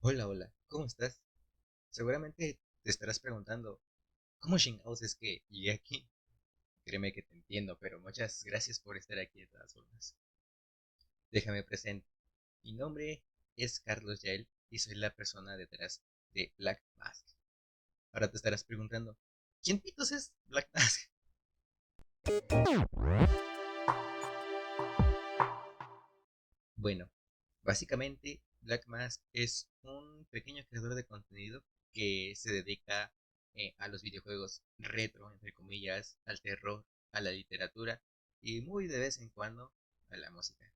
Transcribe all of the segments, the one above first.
Hola, hola, ¿cómo estás? Seguramente te estarás preguntando, ¿cómo chingados es que llegué aquí? Créeme que te entiendo, pero muchas gracias por estar aquí de todas formas. Déjame presente. Mi nombre es Carlos Yael y soy la persona detrás de Black Mask. Ahora te estarás preguntando, ¿quién pitos es Black Mask? Bueno, básicamente Black Mask es un pequeño creador de contenido que se dedica a los videojuegos retro, entre comillas, al terror, a la literatura y muy de vez en cuando a la música.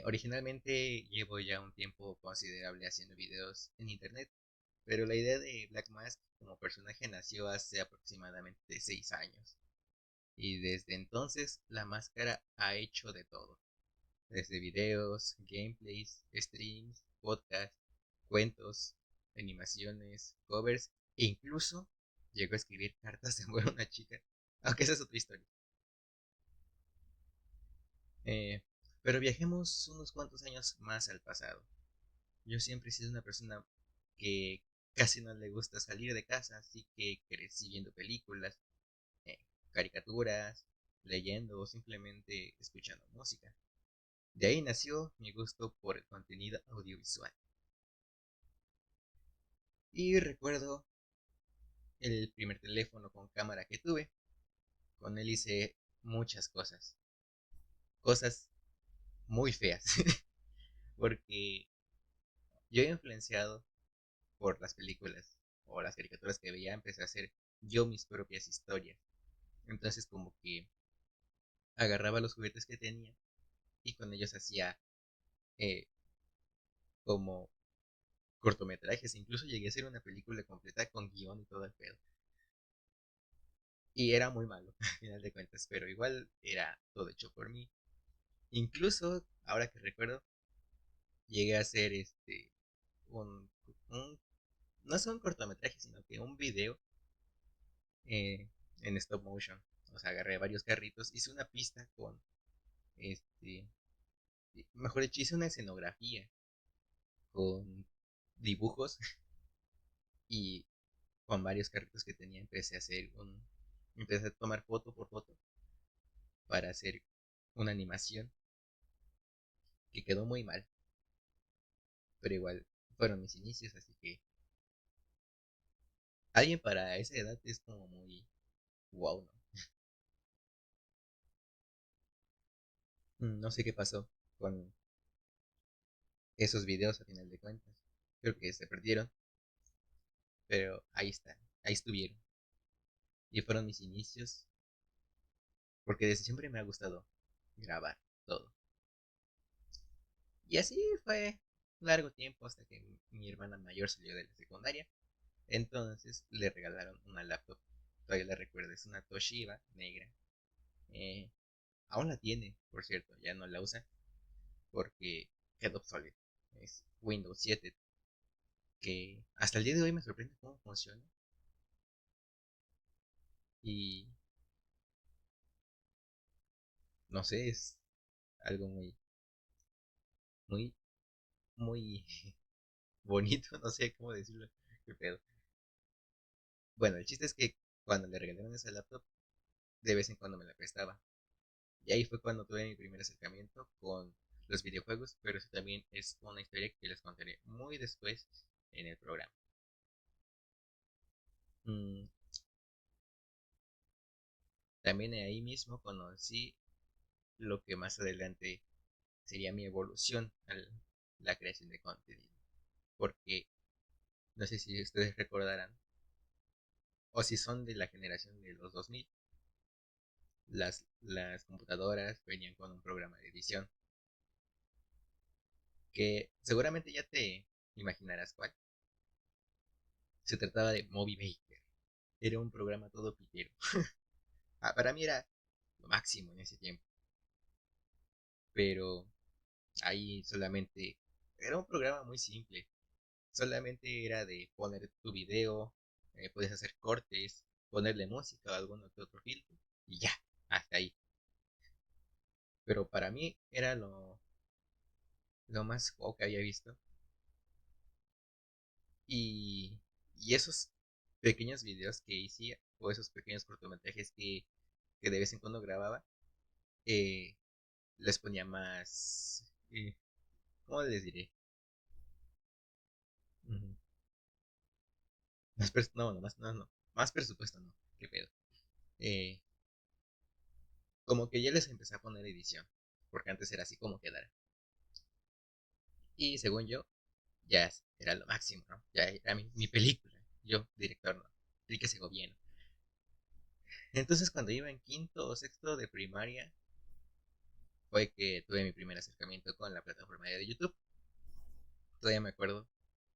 Originalmente llevo ya un tiempo considerable haciendo videos en internet, pero la idea de Black Mask como personaje nació hace aproximadamente 6 años y desde entonces la máscara ha hecho de todo desde videos, gameplays, streams, podcasts, cuentos, animaciones, covers e incluso llegó a escribir cartas de amor a una chica, aunque esa es otra historia. Eh, pero viajemos unos cuantos años más al pasado. Yo siempre he sido una persona que casi no le gusta salir de casa, así que crecí viendo películas, eh, caricaturas, leyendo o simplemente escuchando música. De ahí nació mi gusto por el contenido audiovisual. Y recuerdo el primer teléfono con cámara que tuve. Con él hice muchas cosas. Cosas muy feas. Porque yo influenciado por las películas o las caricaturas que veía, empecé a hacer yo mis propias historias. Entonces como que agarraba los juguetes que tenía y con ellos hacía eh, como cortometrajes. Incluso llegué a hacer una película completa con guión y todo el pedo. Y era muy malo, al final de cuentas, pero igual era todo hecho por mí. Incluso, ahora que recuerdo, llegué a hacer un, un no es un cortometraje, sino que un video eh, en stop motion. O sea, agarré varios carritos, hice una pista con este, mejor dicho, hice una escenografía con dibujos y con varios carritos que tenía empecé a tomar foto por foto para hacer una animación que quedó muy mal, pero igual fueron mis inicios, así que alguien para esa edad es como muy wow, ¿no? No sé qué pasó con esos videos a final de cuentas. Creo que se perdieron, pero ahí están, ahí estuvieron. Y fueron mis inicios, porque desde siempre me ha gustado grabar todo. Y así fue largo tiempo hasta que mi hermana mayor salió de la secundaria. Entonces le regalaron una laptop. Todavía la recuerdo, es una Toshiba negra. Eh, Aún la tiene, por cierto, ya no la usa porque quedó obsoleta. Es Windows 7, que hasta el día de hoy me sorprende cómo funciona. Y no sé, es algo muy, muy, muy bonito, no sé cómo decirlo, qué pedo. Bueno, el chiste es que cuando le regalaron esa laptop, de vez en cuando me la prestaba. Y ahí fue cuando tuve mi primer acercamiento con los videojuegos, pero eso también es una historia que les contaré muy después en el programa. Mm, También ahí mismo conocí lo que más adelante sería mi evolución a la creación de contenido. Porque no sé si ustedes recordarán, o si son de la generación de los 2000, las computadoras venían con un programa de edición que seguramente ya te imaginarás cuál. Se trataba de Movie Maker. Era un programa todo pitero. Para mí era lo máximo en ese tiempo, pero ahí solamente era un programa muy simple. Solamente era de poner tu video, puedes hacer cortes, ponerle música o algún otro filtro y ya, hasta ahí. Pero para mí era lo más wow que había visto, Y, y esos pequeños videos que hice, o esos pequeños cortometrajes que de vez en cuando grababa, eh, les ponía más, ¿cómo les diré? Ujú. No, no, más presupuesto no, qué pedo. Eh, Como que ya les empecé a poner edición, porque antes era así como quedara. Y según yo, ya era lo máximo, ¿no? Ya era mi película, yo, director, ¿no? Enrique Segoviano. Entonces, cuando iba en quinto o sexto de primaria, fue que tuve mi primer acercamiento con la plataforma de YouTube. Todavía me acuerdo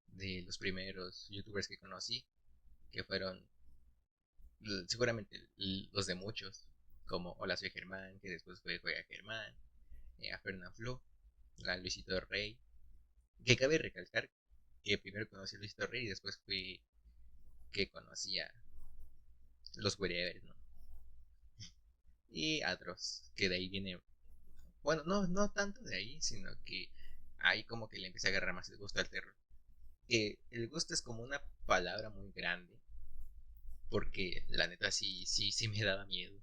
de los primeros youtubers que conocí, que fueron seguramente los de muchos, como Hola Soy Germán, que después fue Juega Germán, a Fernand Flo, a Luisito Rey, que cabe recalcar que primero conocí a Luisito Rey y después fui que conocí a los Wherever, ¿no? Y a otros, que de ahí viene, bueno, no tanto de ahí, sino que ahí como que le empecé a agarrar más el gusto al terror. El gusto es como una palabra muy grande, porque la neta sí me daba miedo.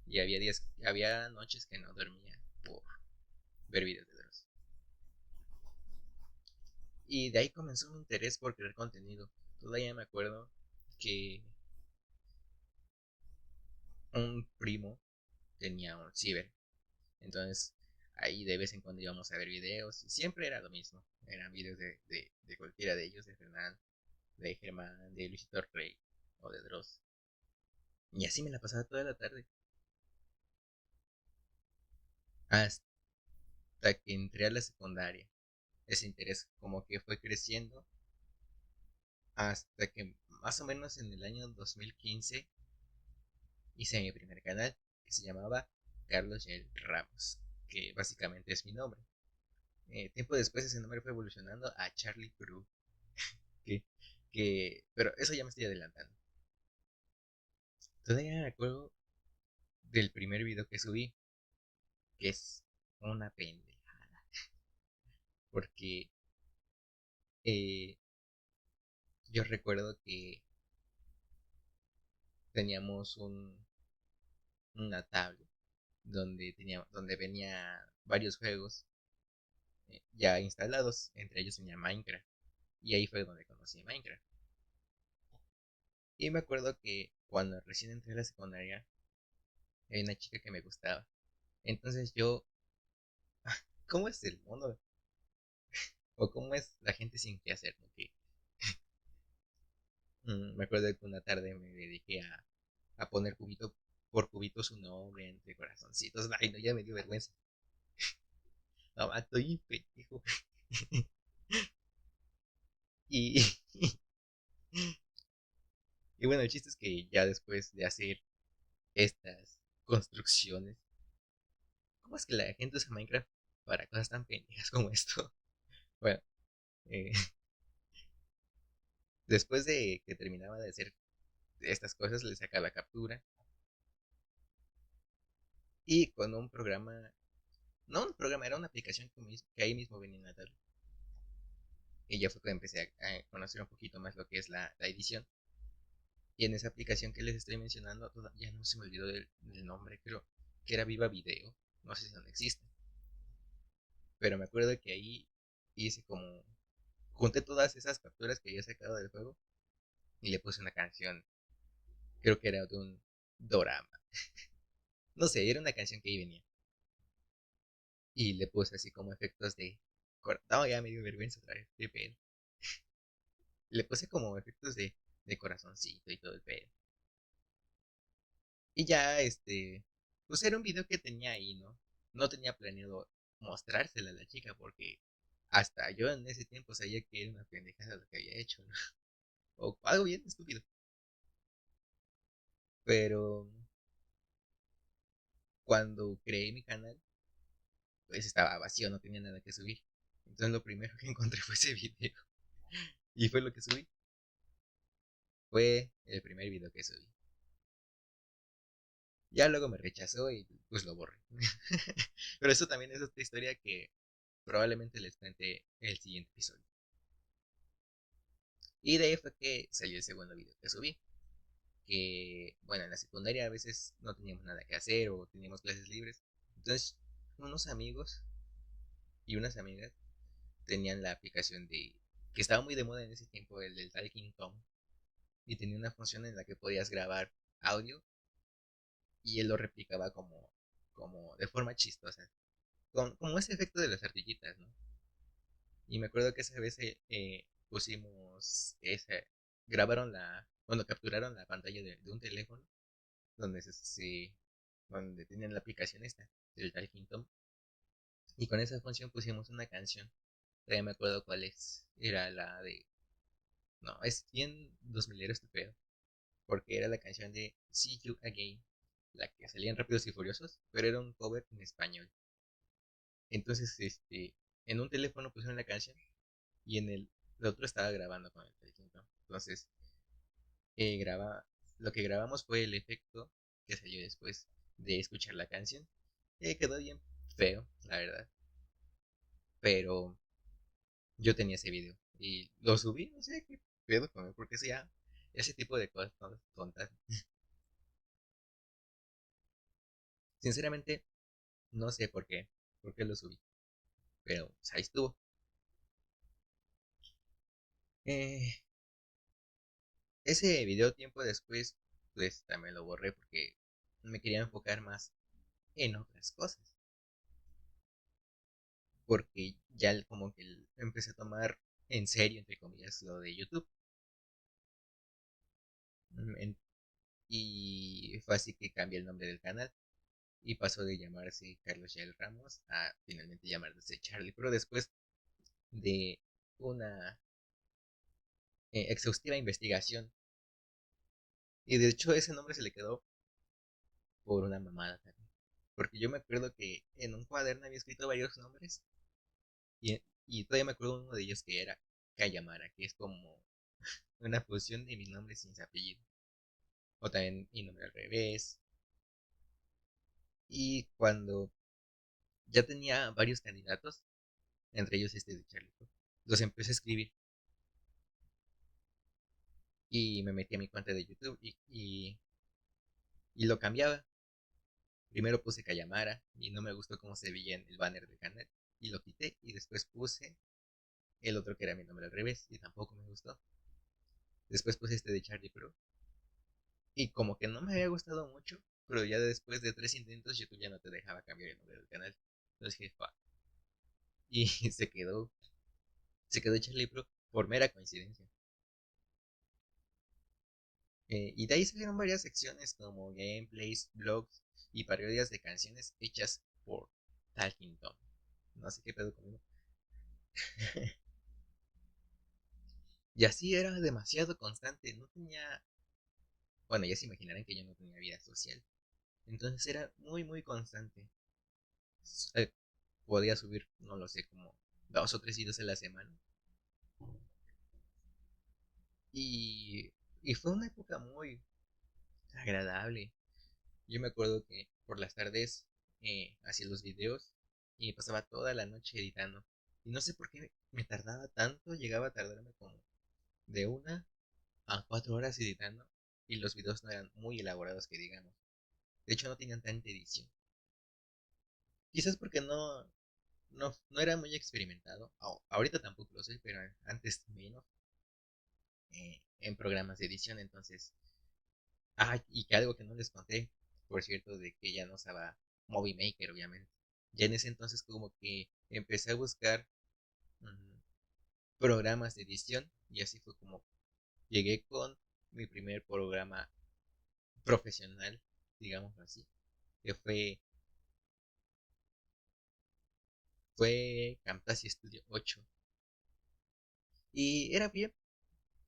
Y había noches que no dormía por ver videos de Dross. Y de ahí comenzó mi interés por crear contenido. Todavía me acuerdo que un primo tenía un ciber. Entonces ahí de vez en cuando íbamos a ver videos y siempre era lo mismo. Eran videos de cualquiera de ellos, de Fernán, de Germán, de Luisito Rey o de Dross. Y así me la pasaba toda la tarde. Hasta que entré a la secundaria. Ese interés como que fue creciendo hasta que más o menos en el año 2015 hice mi primer canal que se llamaba Carlos Yael Ramos, que básicamente es mi nombre. Tiempo después ese nombre fue evolucionando a Charlie Crew, que, pero eso ya me estoy adelantando. Todavía me acuerdo del primer video que subí, que es una pendejada, porque eh, yo recuerdo que teníamos una tablet donde venía varios juegos ya instalados, entre ellos venía Minecraft, y ahí fue donde conocí Minecraft. Y me acuerdo que cuando recién entré a la secundaria, hay una chica que me gustaba. Entonces yo, ¿cómo es el mundo? ¿O cómo es la gente sin qué hacer? ¿No? Me acuerdo que una tarde me dediqué a poner cubito por cubito su nombre entre corazoncitos. Ay, no, ya me dio vergüenza. No, estoy pendejo. Y, y bueno, el chiste es que ya después de hacer estas construcciones, ¿cómo es que la gente usa Minecraft para cosas tan pendejas como esto? Bueno, eh, después de que terminaba de hacer estas cosas, le saca la captura y con un programa, no un programa, era una aplicación que ahí mismo venía en la tablet. Y ya fue cuando empecé a conocer un poquito más lo que es la edición. Y en esa aplicación que les estoy mencionando, ya no se me olvidó del nombre, creo que era Viva Video, no sé si aún existe, pero me acuerdo que ahí hice como, junté todas esas capturas que había sacado del juego y le puse una canción, creo que era de un dorama, no sé, era una canción que ahí venía. Y le puse así como efectos de... No, ya me dio vergüenza otra vez, qué pedo. Le puse como efectos de corazoncito y todo el pedo. Y ya, pues era un video que tenía ahí, ¿no? No tenía planeado mostrársela a la chica porque hasta yo en ese tiempo sabía que era una pendejada lo que había hecho, ¿no? O algo bien estúpido. Pero cuando creé mi canal, pues estaba vacío, no tenía nada que subir. Entonces lo primero que encontré fue ese video. Y fue lo que subí. Fue el primer video que subí. Ya luego me rechazó y pues lo borré. Pero eso también es otra historia que probablemente les cuente el siguiente episodio. Y de ahí fue que salió el segundo video que subí. Que, bueno, en la secundaria a veces no teníamos nada que hacer o teníamos clases libres. Entonces, unos amigos y unas amigas tenían la aplicación de que estaba muy de moda en ese tiempo, el del Talking Tom, y tenía una función en la que podías grabar audio y él lo replicaba como de forma chistosa, como ese efecto de las ardillitas, ¿no? Y me acuerdo que esa vez pusimos grabaron bueno, capturaron la pantalla de un teléfono donde donde tenían la aplicación esta, del Talking Tom, y con esa función pusimos una canción. Todavía me acuerdo cuál es. Era la de. No, es bien 2000 este pedo. Porque era la canción de See You Again. La que salía en Rápidos y Furiosos. Pero era un cover en español. Entonces, en un teléfono pusieron la canción. Y el otro estaba grabando con el teléfono. Entonces, graba, lo que grabamos fue el efecto que salió después de escuchar la canción. Quedó bien feo, la verdad. Pero yo tenía ese video y lo subí, no sé qué pedo con él, porque hacía ese tipo de cosas tontas. Sinceramente, no sé por qué lo subí, pero pues, ahí estuvo. Eh, Ese video tiempo después, pues también lo borré porque me quería enfocar más en otras cosas, porque ya como que empecé a tomar en serio, entre comillas, lo de YouTube. Mm, en- y fue así que cambié el nombre del canal y pasó de llamarse Carlos Yael Ramos a finalmente llamarse Charlie, pero después de una exhaustiva investigación. Y de hecho ese nombre se le quedó por una mamada también. Porque yo me acuerdo que en un cuaderno había escrito varios nombres y todavía me acuerdo uno de ellos que era Kayamara, que es como una fusión de mi nombre sin su apellido. O también mi nombre al revés. Y cuando ya tenía varios candidatos, entre ellos este de Charlie, los empecé a escribir y me metí a mi cuenta de YouTube y lo cambiaba. Primero puse Kayamara y no me gustó cómo se veía en el banner del canal y lo quité y después puse el otro que era mi nombre al revés y tampoco me gustó. Después puse este de Charlie Pro y como que no me había gustado mucho, pero ya después de 3 intentos YouTube ya no te dejaba cambiar el nombre del canal. Entonces dije, fuck. Y se quedó Charlie Pro por mera coincidencia. Y de ahí salieron varias secciones como gameplays, vlogs y parodias de canciones hechas por Talking Tom. No sé qué pedo conmigo. Y así era demasiado constante. No tenía. Bueno, ya se imaginarán que yo no tenía vida social. Entonces era muy, muy constante. Eh, Podía subir, no lo sé, como 2 o 3 videos a la semana. Y, y fue una época muy agradable. Yo me acuerdo que por las tardes hacía los videos y pasaba toda la noche editando. Y no sé por qué me tardaba tanto, llegaba a tardarme como de 1 a 4 horas editando. Y los videos no eran muy elaborados que digamos. De hecho, no tenían tanta edición. Quizás porque no era muy experimentado. Ahorita tampoco lo soy, pero antes menos en programas de edición. Entonces, y que algo que no les conté, por cierto, de que ya no usaba Movie Maker, obviamente. Ya en ese entonces como que empecé a buscar mm, programas de edición y así fue como llegué con mi primer programa profesional, digamos así, que fue Camtasia Studio 8. Y era bien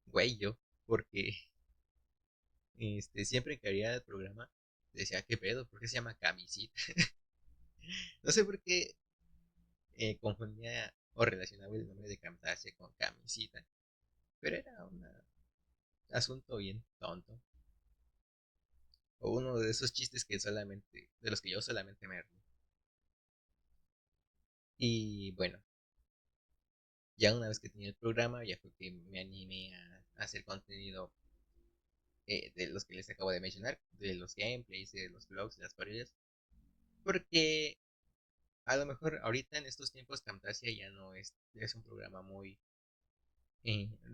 güey yo, porque siempre que había el programa decía, ¿qué pedo? ¿Por qué se llama camisita? No sé por qué confundía o relacionaba el nombre de Camtasia con camisita, pero era un asunto bien tonto. O uno de esos chistes de los que yo solamente me río. Y bueno, ya una vez que tenía el programa, ya fue que me animé hacer contenido de los que les acabo de mencionar, de los gameplays, de los vlogs, de las parodias, porque a lo mejor ahorita en estos tiempos Camtasia ya no es un programa muy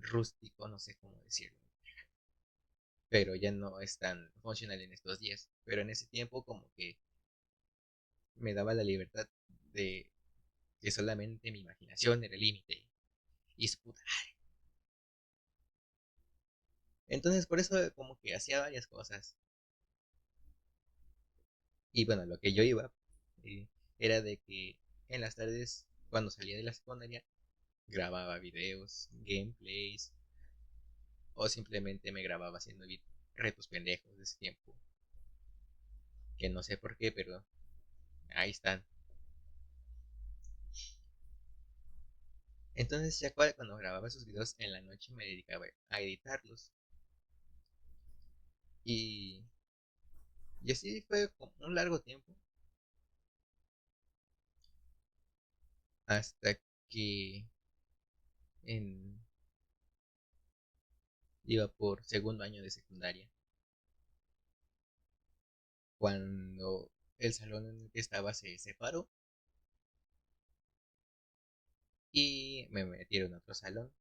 rústico, no sé cómo decirlo, pero ya no es tan funcional en estos días. Pero en ese tiempo como que me daba la libertad de que solamente mi imaginación era el límite y su puta. Entonces por eso como que hacía varias cosas. Y bueno, lo que yo iba eh, era de que en las tardes, cuando salía de la secundaria, grababa videos, gameplays, o simplemente me grababa haciendo retos pendejos de ese tiempo, que no sé por qué, pero ahí están. Entonces ya cuando grababa esos videos en la noche me dedicaba a editarlos. Y, y así fue como un largo tiempo, hasta que en, iba por segundo año de secundaria, cuando el salón en el que estaba se separó y me metieron a otro salón.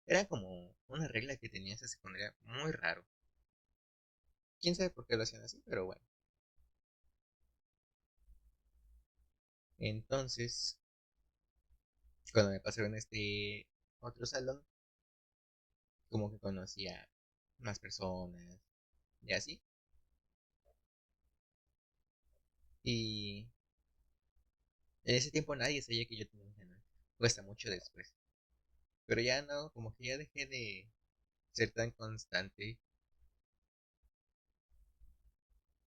Era como una regla que tenía esa secundaria muy raro. Quién sabe por qué lo hacían así, pero bueno. Entonces, cuando me pasaron a este otro salón, como que conocía más personas y así. Y en ese tiempo nadie sabía que yo tenía un canal. Cuesta mucho después. Pero ya no, como que ya dejé de ser tan constante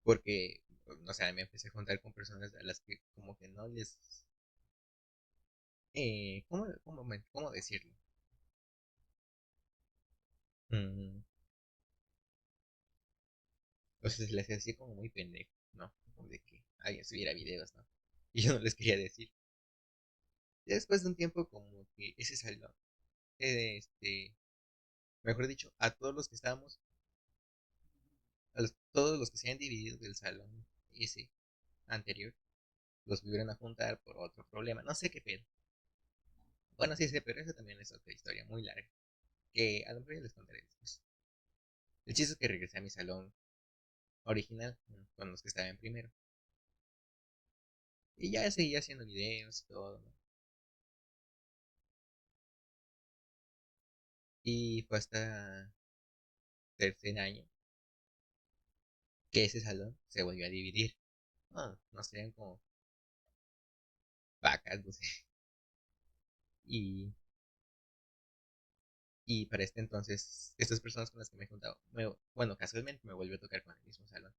porque, no sé, me empecé a juntar con personas a las que como que no les... ¿cómo decirlo? Mm, o sea, se les hacía así como muy pendejo, ¿no? Como de que alguien subiera videos, ¿no? Y yo no les quería decir. Y después de un tiempo como que ese salón, mejor dicho, a todos los que estábamos, todos los que se han dividido del salón ese anterior, los volvieron a juntar por otro problema. No sé qué pedo. Bueno, sí sé, pero eso también es otra historia muy larga, que a lo mejor ya les contaré después. El chiste es que regresé a mi salón original, con los que estaba en primero. Y ya seguía haciendo videos y todo, ¿no? Y fue hasta tercer año que ese salón se volvió a dividir. Ah, no sé, como vacas, no sé. Y, y para este entonces, estas personas con las que me he juntado, bueno, casualmente me volvió a tocar con el mismo salón.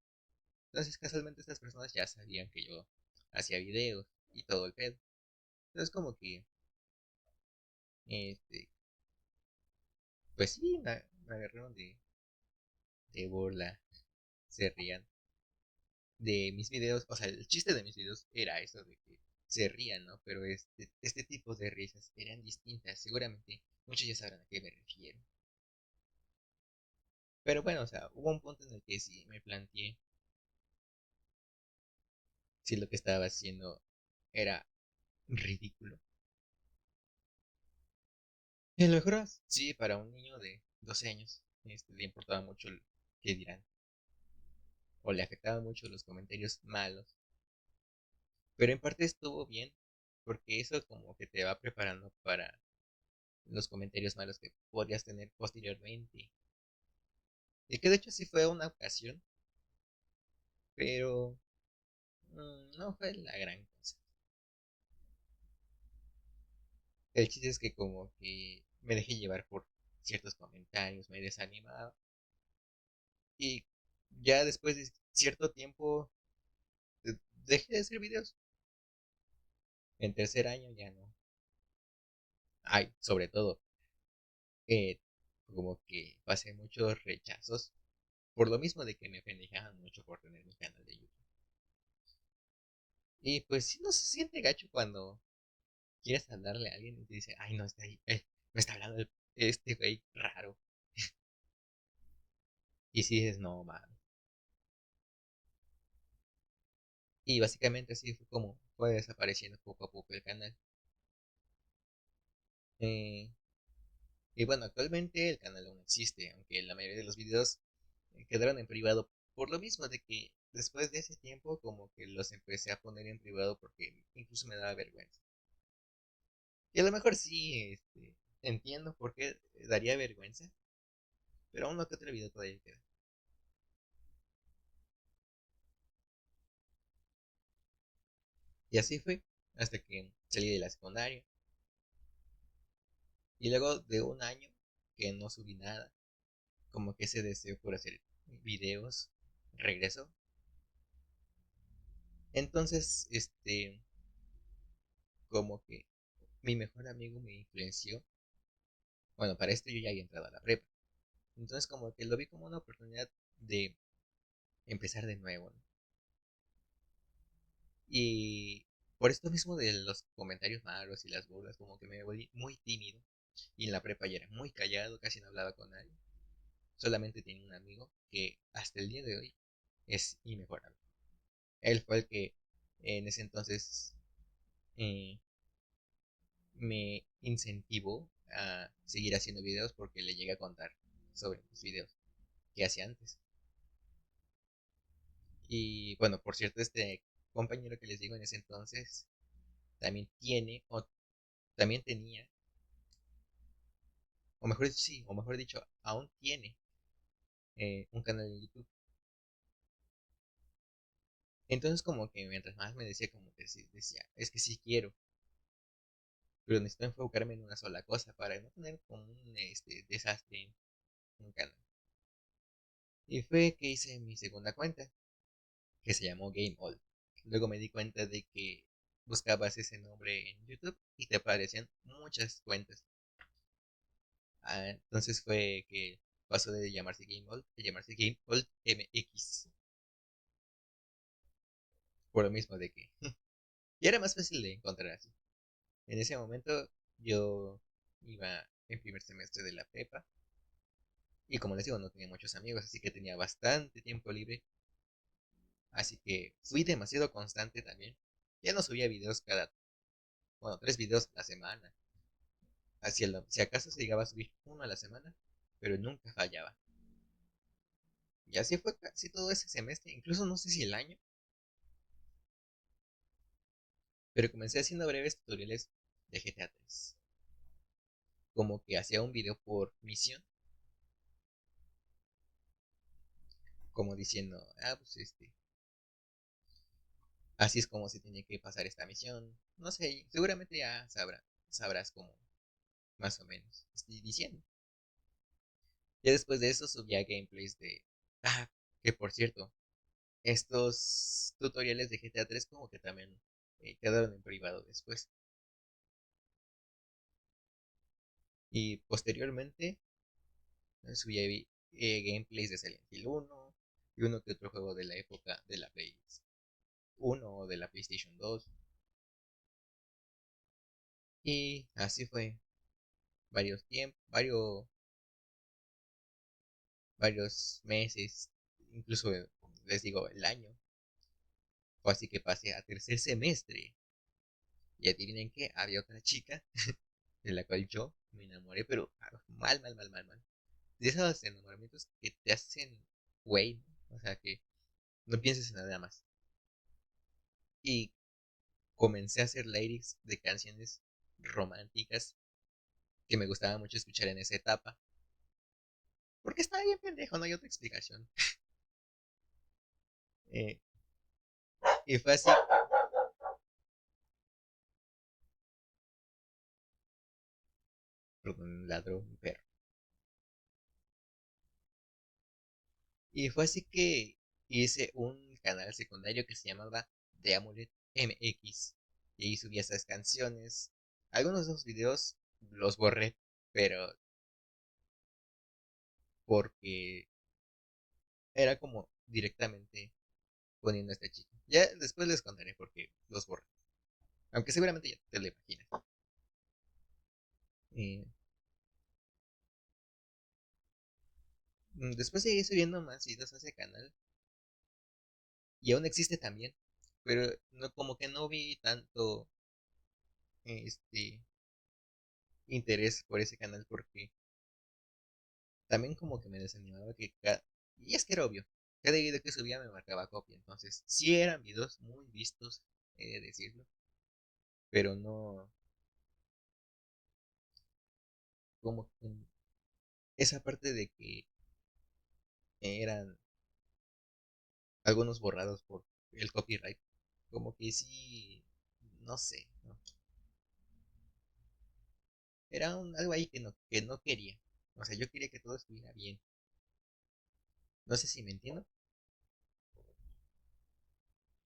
Entonces, casualmente estas personas ya sabían que yo hacía videos y todo el pedo. Entonces, como que, este, pues sí, me agarraron de burla, se rían de mis videos. O sea, el chiste de mis videos era eso de que se rían, ¿no? Pero este tipo de risas eran distintas. Seguramente muchos ya sabrán a qué me refiero. Pero bueno, o sea, hubo un punto en el que sí me planteé si lo que estaba haciendo era ridículo. Y a lo mejor sí, para un niño de 12 años, le importaba mucho el que dirán, o le afectaban mucho los comentarios malos. Pero en parte estuvo bien, porque eso como que te va preparando para los comentarios malos que podrías tener posteriormente. Y que de hecho sí fue una ocasión, pero no fue la gran cosa. El chiste es que como que me dejé llevar por ciertos comentarios, me desanimaba. Y ya después de cierto tiempo dejé de hacer videos. En tercer año ya no. Ay, sobre todo, eh, como que pasé muchos rechazos por lo mismo de que me pendejaban mucho por tener mi canal de YouTube. Y pues sí, no se siente gacho cuando quieres hablarle a alguien y te dice, ay, no, está ahí, me está hablando este güey raro. Y si dices, no, mames. Y básicamente así fue como fue desapareciendo poco a poco el canal. Eh, y bueno, actualmente el canal aún existe, aunque la mayoría de los videos quedaron en privado por lo mismo de que después de ese tiempo como que los empecé a poner en privado porque incluso me daba vergüenza. Y a lo mejor sí, entiendo por qué daría vergüenza, pero aún no que otro video todavía queda. Y así fue, hasta que salí de la secundaria. Y luego de un año que no subí nada, como que ese deseo por hacer videos regresó. Entonces, como que mi mejor amigo me influenció. Bueno, para esto yo ya había entrado a la prepa. Entonces como que lo vi como una oportunidad de empezar de nuevo, ¿no? Y por esto mismo de los comentarios malos y las burlas, como que me volví muy tímido. Y en la prepa ya era muy callado, casi no hablaba con nadie. Solamente tenía un amigo que hasta el día de hoy es mi mejor amigo. Él fue el que en ese entonces eh, me incentivó a seguir haciendo videos porque le llegué a contar sobre los videos que hacía antes. Y bueno, por cierto, este compañero que les digo en ese entonces también tiene, o también tenía, o mejor dicho, sí, o mejor dicho, aún tiene un canal en YouTube. Entonces como que mientras más me decía, como que sí, decía, es que sí quiero, pero necesito enfocarme en una sola cosa para no tener como un desastre en un canal. Y fue que hice mi segunda cuenta, que se llamó Game All. Luego me di cuenta de que buscabas ese nombre en YouTube y te aparecían muchas cuentas. Entonces fue que pasó de llamarse Game All a llamarse Game All MX. Por lo mismo de que ya era más fácil de encontrar así. En ese momento yo iba en primer semestre de la prepa y como les digo no tenía muchos amigos, así que tenía bastante tiempo libre. Así que fui demasiado constante también. Ya no subía videos bueno, 3 videos a la semana. Si acaso se llegaba a subir uno a la semana, pero nunca fallaba. Y así fue casi todo ese semestre, incluso no sé si el año, pero comencé haciendo breves tutoriales de GTA 3. Como que hacía un video por misión, como diciendo, pues así es como se tiene que pasar esta misión. No sé, seguramente ya sabrás como más o menos estoy diciendo. Ya después de eso subía gameplays Ah, que por cierto, estos tutoriales de GTA 3 como que también quedaron en privado después. Y posteriormente subía gameplays de Silent Hill 1 y uno que otro juego de la época de la Play 1 o de la PlayStation 2. Y así fue varios meses, incluso les digo el año. Fue así que pasé a tercer semestre. Y adivinen qué, había otra chica de la cual yo me enamoré, pero mal, mal, mal, mal, mal. De esos enamoramientos que te hacen güey, ¿no? O sea, que no pienses en nada más. Y comencé a hacer lyrics de canciones románticas que me gustaba mucho escuchar en esa etapa. Porque estaba bien pendejo, no hay otra explicación. Eh, y fue así, un ladrón, un perro. Y fue así que hice un canal secundario que se llamaba The Amulet MX. Y ahí subí esas canciones. Algunos de los videos los borré, pero porque era como directamente poniendo a esta chica. Ya después les contaré por qué los borré. Aunque seguramente ya te lo imaginas. Eh, Después seguí subiendo más videos a ese canal y aún existe también, pero no, como que no vi tanto este interés por ese canal porque también como que me desanimaba y es que era obvio, cada video que subía me marcaba copia, entonces sí eran videos muy vistos, he de decirlo, pero no, como que esa parte de que eran algunos borrados por el copyright, como que sí, no sé, ¿no? Era algo ahí que no quería, o sea, yo quería que todo estuviera bien, no sé si me entiendo,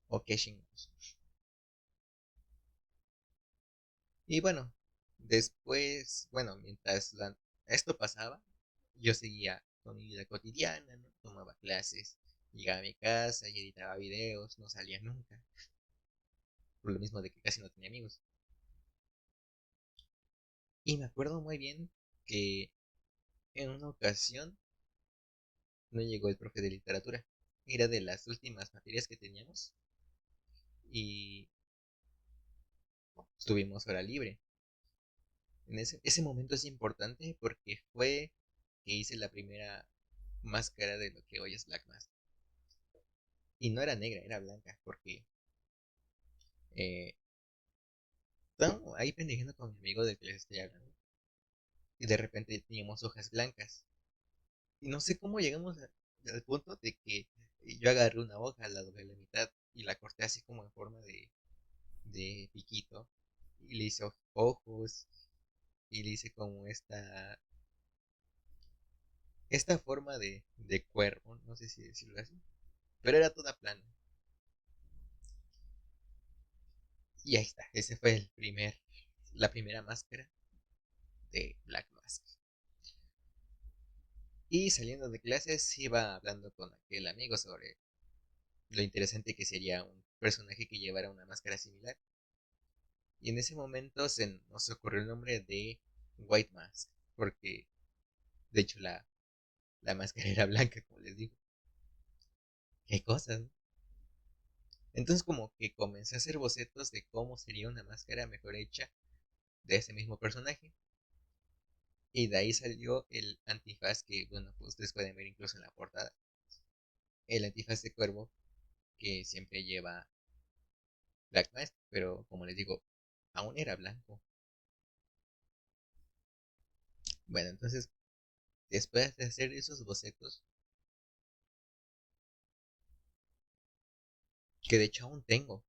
o qué chingados. Y bueno, después, bueno, esto pasaba, yo seguía con mi vida cotidiana, ¿no? Tomaba clases, llegaba a mi casa y editaba videos, no salía nunca, por lo mismo de que casi no tenía amigos. Y me acuerdo muy bien que en una ocasión no llegó el profe de literatura, era de las últimas materias que teníamos y tuvimos hora libre. Ese momento es importante porque fue que hice la primera máscara de lo que hoy es Black Mask. Y no era negra, era blanca, porque eh, estábamos ahí pendejando con mi amigo del que les estoy hablando. Y de repente teníamos hojas blancas. Y no sé cómo llegamos al punto de que yo agarré una hoja, la doblé a la mitad y la corté así como en forma de piquito. Y le hice ojos y le hice como esta forma de cuervo, no sé si decirlo así. Pero era toda plana. Y ahí está, ese fue la primera máscara de Black Mask. Y saliendo de clases iba hablando con aquel amigo sobre lo interesante que sería un personaje que llevara una máscara similar. Y en ese momento se nos ocurrió el nombre de White Mask, porque de hecho la máscara era blanca, como les digo. Qué cosas, ¿no? Entonces como que comencé a hacer bocetos de cómo sería una máscara mejor hecha de ese mismo personaje. Y de ahí salió el antifaz que, bueno, pues ustedes pueden ver incluso en la portada. El antifaz de cuervo que siempre lleva Black Mask, pero como les digo, aún era blanco. Bueno, entonces, después de hacer esos bocetos, que de hecho aún tengo,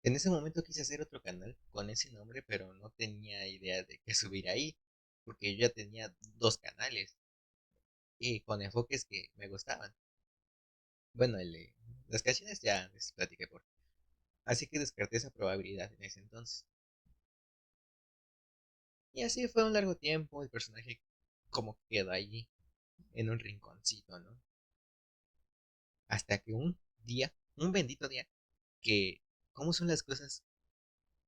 en ese momento quise hacer otro canal con ese nombre, pero no tenía idea de qué subir ahí, porque yo ya tenía dos canales y con enfoques que me gustaban. Bueno, las canciones ya les platiqué por. Así que descarté esa probabilidad en ese entonces. Y así fue un largo tiempo, el personaje como quedó allí, en un rinconcito, ¿no? Hasta que un día, un bendito día, que cómo son las cosas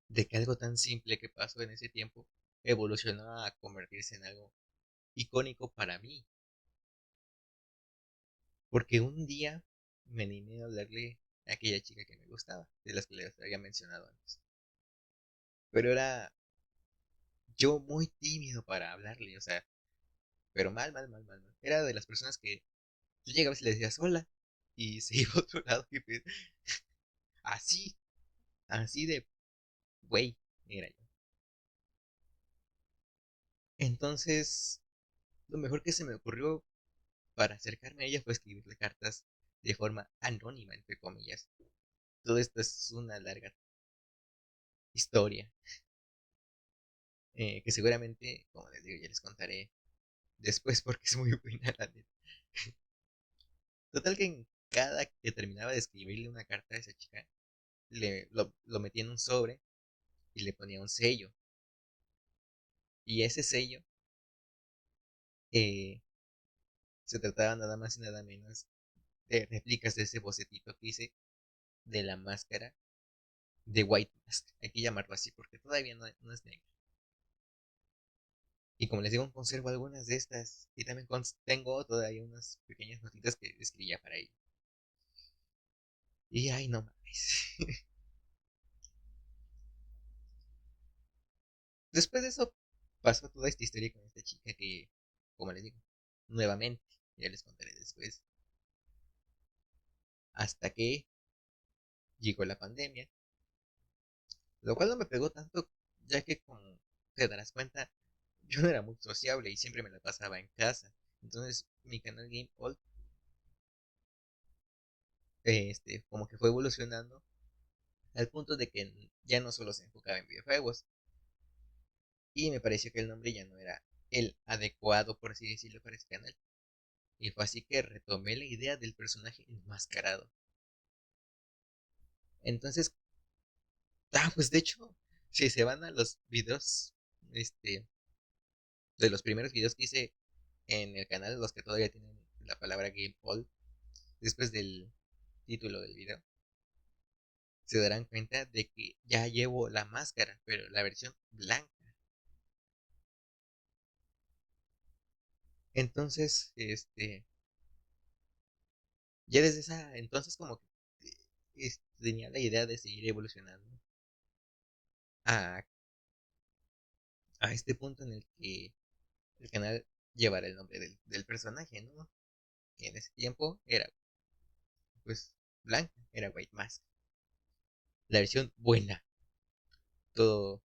de que algo tan simple que pasó en ese tiempo evolucionó a convertirse en algo icónico para mí. Porque un día me animé a hablarle a aquella chica que me gustaba, de las que les había mencionado antes. Pero era yo muy tímido para hablarle, o sea, pero mal, mal, mal, mal, mal. Era de las personas que tú llegabas y le decías hola y se iba a otro lado y pues, así, así de güey, era yo. Entonces, lo mejor que se me ocurrió para acercarme a ella fue escribirle cartas de forma anónima, entre comillas. Todo esto es una larga historia que seguramente, como les digo, ya les contaré después porque es muy buena la neta. Total que en cada que terminaba de escribirle una carta a esa chica, lo metía en un sobre y le ponía un sello. Y ese sello eh, se trataba nada más y nada menos de réplicas de ese bocetito que hice de la máscara de White Mask. Hay que llamarlo así porque todavía no es negro. Y como les digo, conservo algunas de estas. Y también tengo todavía unas pequeñas notitas que escribía para ello. Y ay, no mames. Después de eso pasó toda esta historia con esta chica que, como les digo, nuevamente, ya les contaré después, hasta que llegó la pandemia, lo cual no me pegó tanto, ya que como te darás cuenta, yo no era muy sociable y siempre me la pasaba en casa. Entonces mi canal Game All, como que fue evolucionando al punto de que ya no solo se enfocaba en videojuegos, y me pareció que el nombre ya no era el adecuado, por así decirlo, para ese canal. Y fue así que retomé la idea del personaje enmascarado. Entonces, pues de hecho, si se van a los videos, este, de los primeros videos que hice en el canal, los que todavía tienen la palabra Game All, después del título del video, se darán cuenta de que ya llevo la máscara, pero la versión blanca. Entonces, ya desde esa, entonces como que tenía la idea de seguir evolucionando a, a este punto en el que el canal llevara el nombre del personaje, ¿no? Que en ese tiempo era, pues, blanca, era White Mask. La versión buena. Todo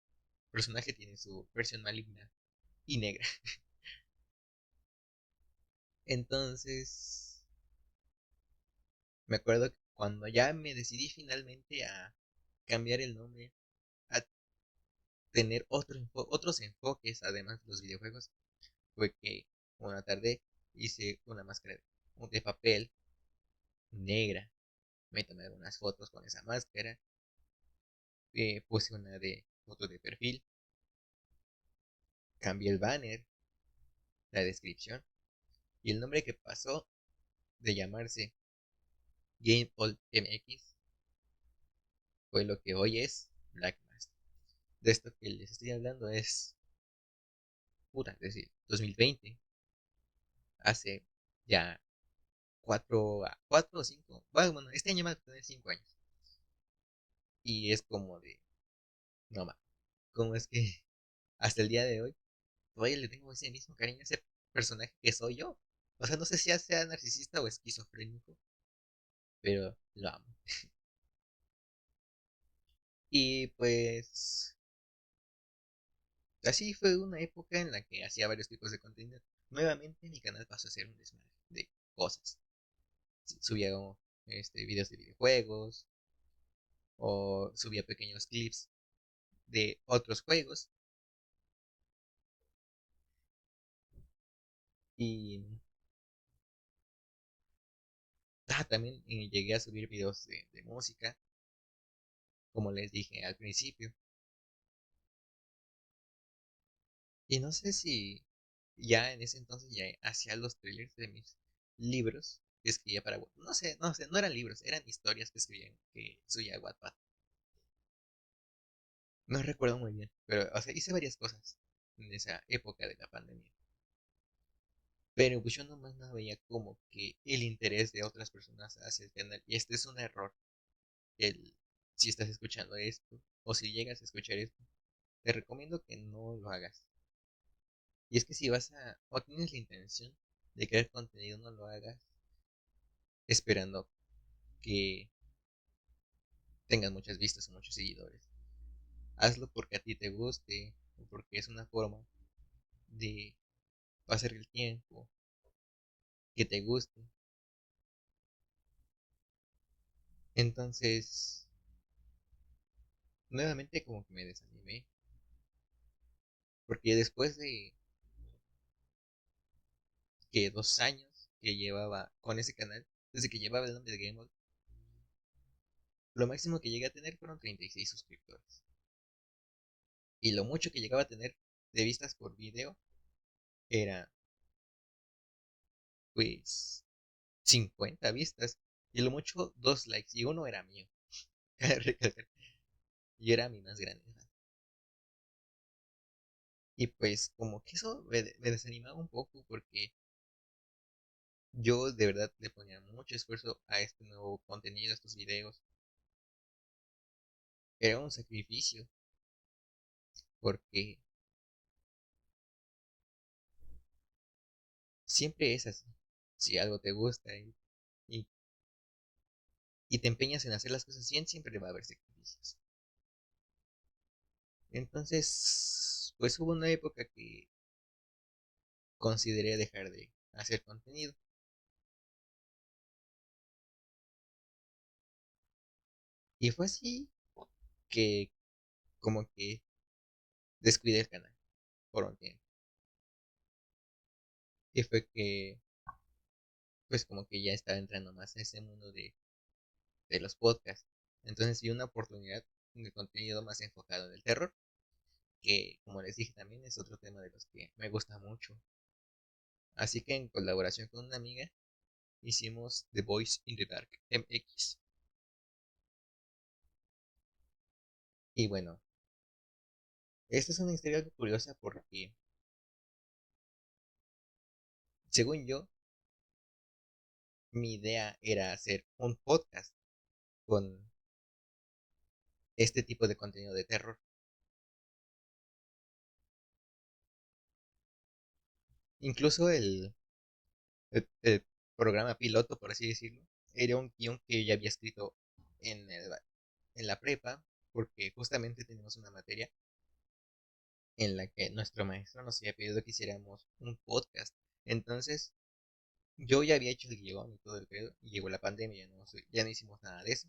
personaje tiene su versión maligna y negra. Entonces, me acuerdo que cuando ya me decidí finalmente a cambiar el nombre, a tener otros enfoques, además de los videojuegos, fue que una tarde hice una máscara de papel negra. Me tomé unas fotos con esa máscara, puse una de foto de perfil, cambié el banner, la descripción y el nombre que pasó de llamarse Game All MX fue lo que hoy es Black Mask. De esto que les estoy hablando es, puta, es decir, 2020, hace ya 4 o 5, bueno, este año va a tener 5 años. Y es como de, no más, como es que hasta el día de hoy todavía le tengo ese mismo cariño a ese personaje que soy yo. O sea, no sé si ya sea narcisista o esquizofrénico, pero lo amo. Y pues así fue una época en la que hacía varios tipos de contenido. Nuevamente mi canal pasó a ser un desmadre de cosas. Subía videos de videojuegos o subía pequeños clips de otros juegos y también llegué a subir videos de música, como les dije al principio. Y no sé si ya en ese entonces ya hacía los trailers de mis libros que escribía para Wattpad. No sé, no eran libros, eran historias que escribían, que subía a Wattpad. No recuerdo muy bien, pero o sea, hice varias cosas en esa época de la pandemia. Pero pues yo nomás no veía como que el interés de otras personas hacia el canal. Y este es un error. El, si estás escuchando esto, o si llegas a escuchar esto, te recomiendo que no lo hagas. Y es que si vas a, o tienes la intención de crear contenido, no lo hagas esperando que tengas muchas vistas o muchos seguidores. Hazlo porque a ti te guste, o porque es una forma de pasar el tiempo, que te guste. Entonces, nuevamente como que me desanimé, porque después de que 2 años que llevaba con ese canal, desde que llevaba el nombre de Game On, lo máximo que llegué a tener fueron 36 suscriptores. Y lo mucho que llegaba a tener de vistas por video era pues 50 vistas. Y lo mucho 2 likes. Y uno era mío. Cabe recalcar, yo era mi más grande fan. Y pues como que eso me desanimaba un poco porque yo de verdad le ponía mucho esfuerzo a este nuevo contenido, a estos videos. Era un sacrificio porque siempre es así. Si algo te gusta y, y te empeñas en hacer las cosas bien, siempre va a haber sacrificios. Entonces, pues hubo una época que consideré dejar de hacer contenido. Y fue así que como que descuidé el canal por un tiempo. Y fue que pues como que ya estaba entrando más a ese mundo de los podcasts. Entonces vi una oportunidad de contenido más enfocado en el terror, que como les dije también es otro tema de los que me gusta mucho. Así que en colaboración con una amiga hicimos The Voice in the Dark MX. Y bueno, esta es una historia algo curiosa porque, según yo, mi idea era hacer un podcast con este tipo de contenido de terror. Incluso el programa piloto, por así decirlo, era un guión que ya había escrito en, en la prepa, porque justamente tenemos una materia en la que nuestro maestro nos había pedido que hiciéramos un podcast. Entonces, yo ya había hecho el guión y todo el pedo, y llegó la pandemia, ya no hicimos nada de eso.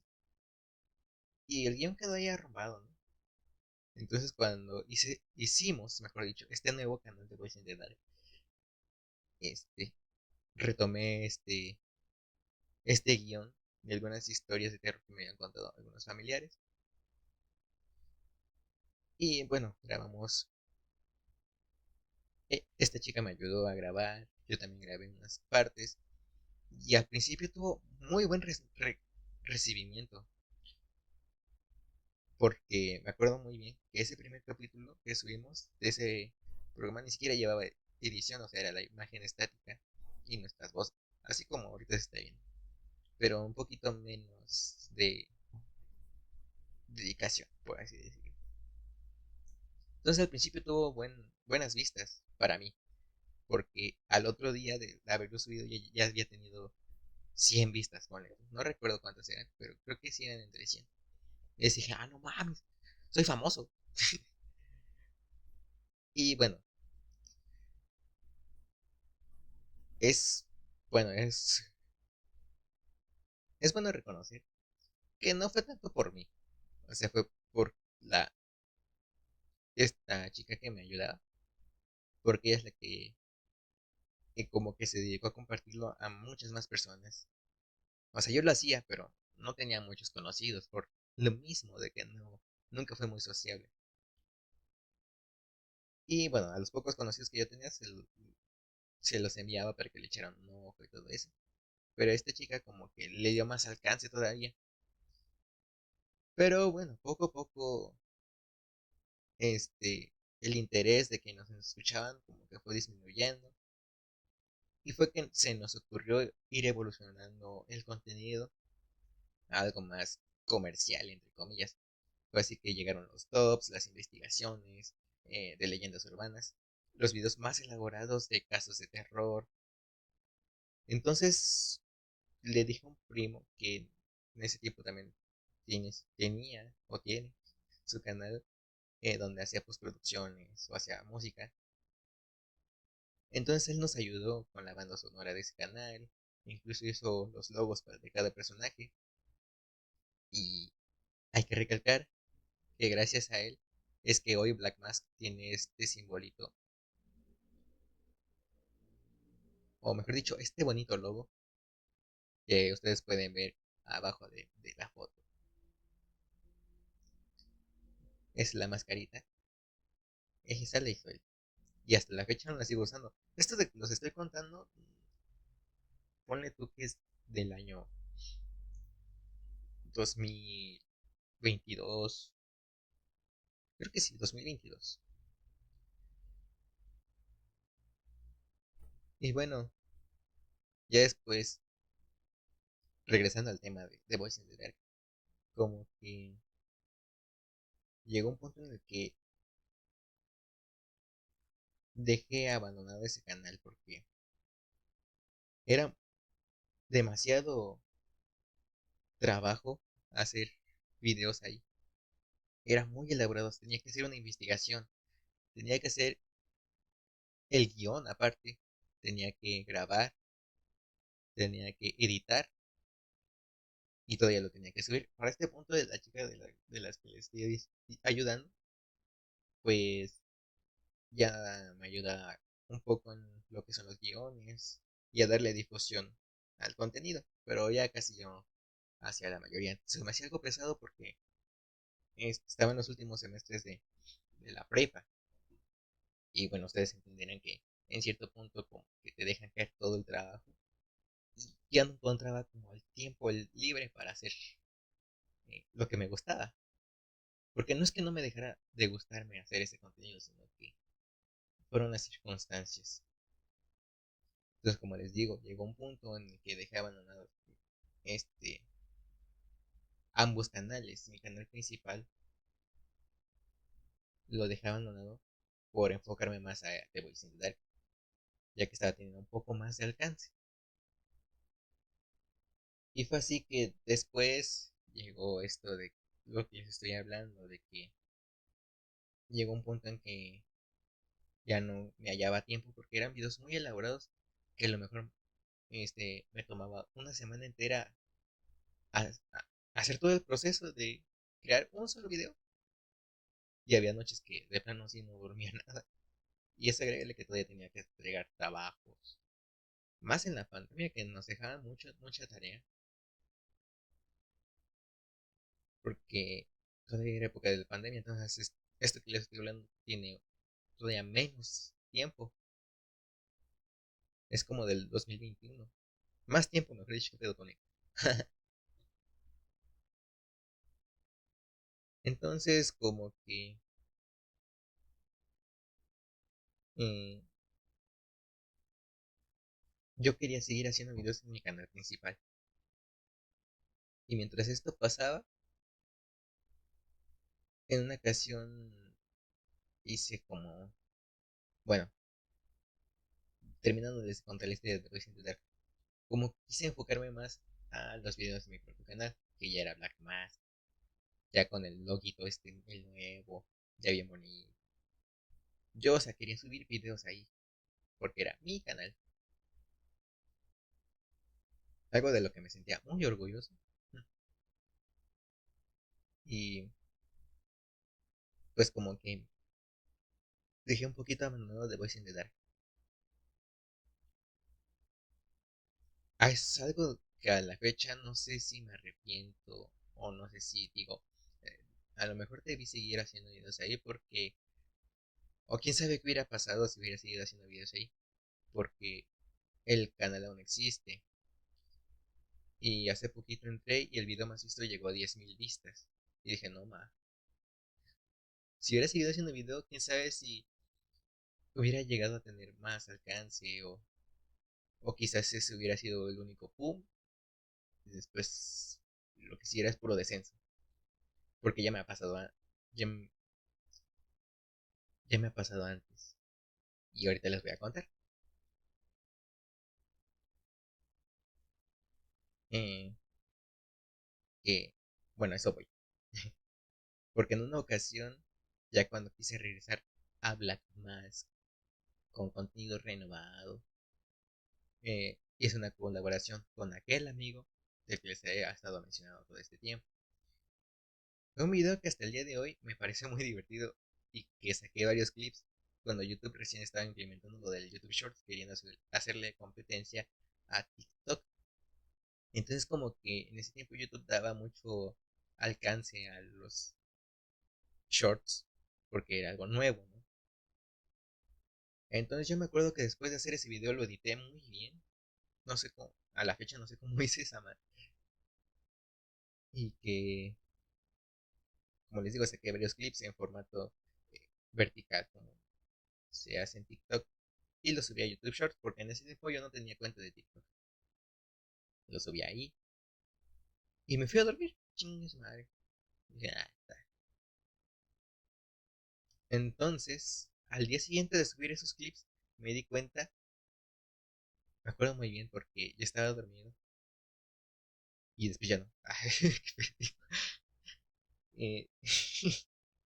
Y el guión quedó ahí arrumbado, ¿no? Entonces, cuando hicimos, mejor dicho, este nuevo canal de Voice in the Dark, este, retomé este guión de algunas historias de terror que me habían contado algunos familiares. Y bueno, grabamos. Esta chica me ayudó a grabar, yo también grabé unas partes. Y al principio tuvo muy buen recibimiento, porque me acuerdo muy bien que ese primer capítulo que subimos de ese programa ni siquiera llevaba edición, o sea, era la imagen estática y nuestras voces, así como ahorita se está viendo, pero un poquito menos de dedicación, por así decirlo. Entonces al principio tuvo buenas vistas para mí, porque al otro día de haberlo subido ya había tenido 100 vistas, ponle. No recuerdo cuántas eran, pero creo que sí eran entre 100. Y les dije, ah, no mames, soy famoso. Y bueno, es, bueno, es bueno reconocer que no fue tanto por mí, o sea, fue por la, esta chica que me ayudaba, porque ella es la que como que se dedicó a compartirlo a muchas más personas. O sea, yo lo hacía, pero no tenía muchos conocidos por lo mismo de que nunca fue muy sociable. Y bueno, a los pocos conocidos que yo tenía se los enviaba para que le echaran un ojo y todo eso. Pero esta chica como que le dio más alcance todavía. Pero bueno, poco a poco, el interés de que nos escuchaban como que fue disminuyendo. Y fue que se nos ocurrió ir evolucionando el contenido a algo más comercial, entre comillas. Fue así que llegaron los tops, las investigaciones de leyendas urbanas, los videos más elaborados de casos de terror. Entonces le dije a un primo que en ese tiempo también tenía o tiene su canal donde hacía postproducciones o hacía música. Entonces él nos ayudó con la banda sonora de ese canal, incluso hizo los logos de cada personaje. Y hay que recalcar que gracias a él es que hoy Black Mask tiene este simbolito, o mejor dicho, este bonito logo que ustedes pueden ver abajo de la foto. Es la mascarita. Esa la hizo él. Y hasta la fecha no la sigo usando. Esto de que los estoy contando, ponle tú que es del año 2022. Creo que sí, 2022. Y bueno, ya después, regresando al tema de Voice in the Dark, como que llegó un punto en el que dejé abandonado ese canal porque era demasiado trabajo hacer videos ahí. Eran muy elaborados, tenía que hacer una investigación, tenía que hacer el guión aparte, tenía que grabar, tenía que editar y todavía lo tenía que subir. Para este punto de la chica de las que le estoy ayudando, pues ya me ayuda un poco en lo que son los guiones y a darle difusión al contenido, pero ya casi yo hacia la mayoría. Entonces me hacía algo pesado porque estaba en los últimos semestres de la prepa y bueno, ustedes entenderán que en cierto punto como que te dejan caer todo el trabajo y ya no encontraba como el tiempo libre para hacer lo que me gustaba. Porque no es que no me dejara de gustarme hacer ese contenido, sino que fueron las circunstancias. Entonces, como les digo, llegó un punto en el que dejé abandonado este, ambos canales. Mi canal principal lo dejé abandonado por enfocarme más a The Voice in the Dark, ya que estaba teniendo un poco más de alcance. Y fue así que después llegó esto de lo que les estoy hablando, de que llegó un punto en que ya no me hallaba tiempo porque eran videos muy elaborados que a lo mejor me tomaba una semana entera a hacer todo el proceso de crear un solo video. Y había noches que de plano sí no dormía nada. Y eso agregale que todavía tenía que entregar trabajos. Más en la pandemia que nos dejaba mucha tarea. Porque todavía era época de la pandemia. Entonces esto que les estoy hablando tiene todavía menos tiempo. Es como del 2021. Más tiempo, mejor dicho, que pedo con él. Entonces como que eh, yo quería seguir haciendo videos en mi canal principal. Y mientras esto pasaba, en una ocasión hice como, bueno, terminando de contar la historia de Resident Evil, como quise enfocarme más a los videos de mi propio canal, que ya era Black Mask, ya con el loguito el nuevo, ya bien bonito. Yo, o sea, quería subir videos ahí, porque era mi canal, algo de lo que me sentía muy orgulloso. Y pues como que dejé un poquito abandonado de Voice in the Dark. Ah, es algo que a la fecha no sé si me arrepiento o no sé si digo, eh, a lo mejor debí seguir haciendo videos ahí porque, o quién sabe qué hubiera pasado si hubiera seguido haciendo videos ahí, porque el canal aún existe. Y hace poquito entré y el video más visto llegó a 10.000 vistas. Y dije, no, si hubiera seguido haciendo video, quién sabe si hubiera llegado a tener más alcance o quizás ese hubiera sido el único boom. Y después lo que siguiera es puro descenso. Porque ya me ha pasado, ya, ya me ha pasado antes. Y ahorita les voy a contar. Eh, que, bueno, eso voy. Porque en una ocasión, ya cuando quise regresar a Black Mask con contenido renovado, hice una colaboración con aquel amigo del que les he estado mencionando todo este tiempo. Fue un video que hasta el día de hoy me parece muy divertido y que saqué varios clips cuando YouTube recién estaba implementando lo del YouTube Shorts, queriendo hacerle competencia a TikTok. Entonces como que en ese tiempo YouTube daba mucho alcance a los shorts porque era algo nuevo, ¿no? Entonces yo me acuerdo que después de hacer ese video lo edité muy bien. No sé cómo, a la fecha no sé cómo hice esa madre. Y que, como les digo, saqué varios clips en formato vertical, como se hace en TikTok. y lo subí a YouTube Shorts porque en ese tiempo yo no tenía cuenta de TikTok. Lo subí ahí y me fui a dormir. Chingue su madre. Dije, "Ah, está". Entonces, al día siguiente de subir esos clips, me di cuenta, me acuerdo muy bien porque yo estaba dormido y después ya no. Eh,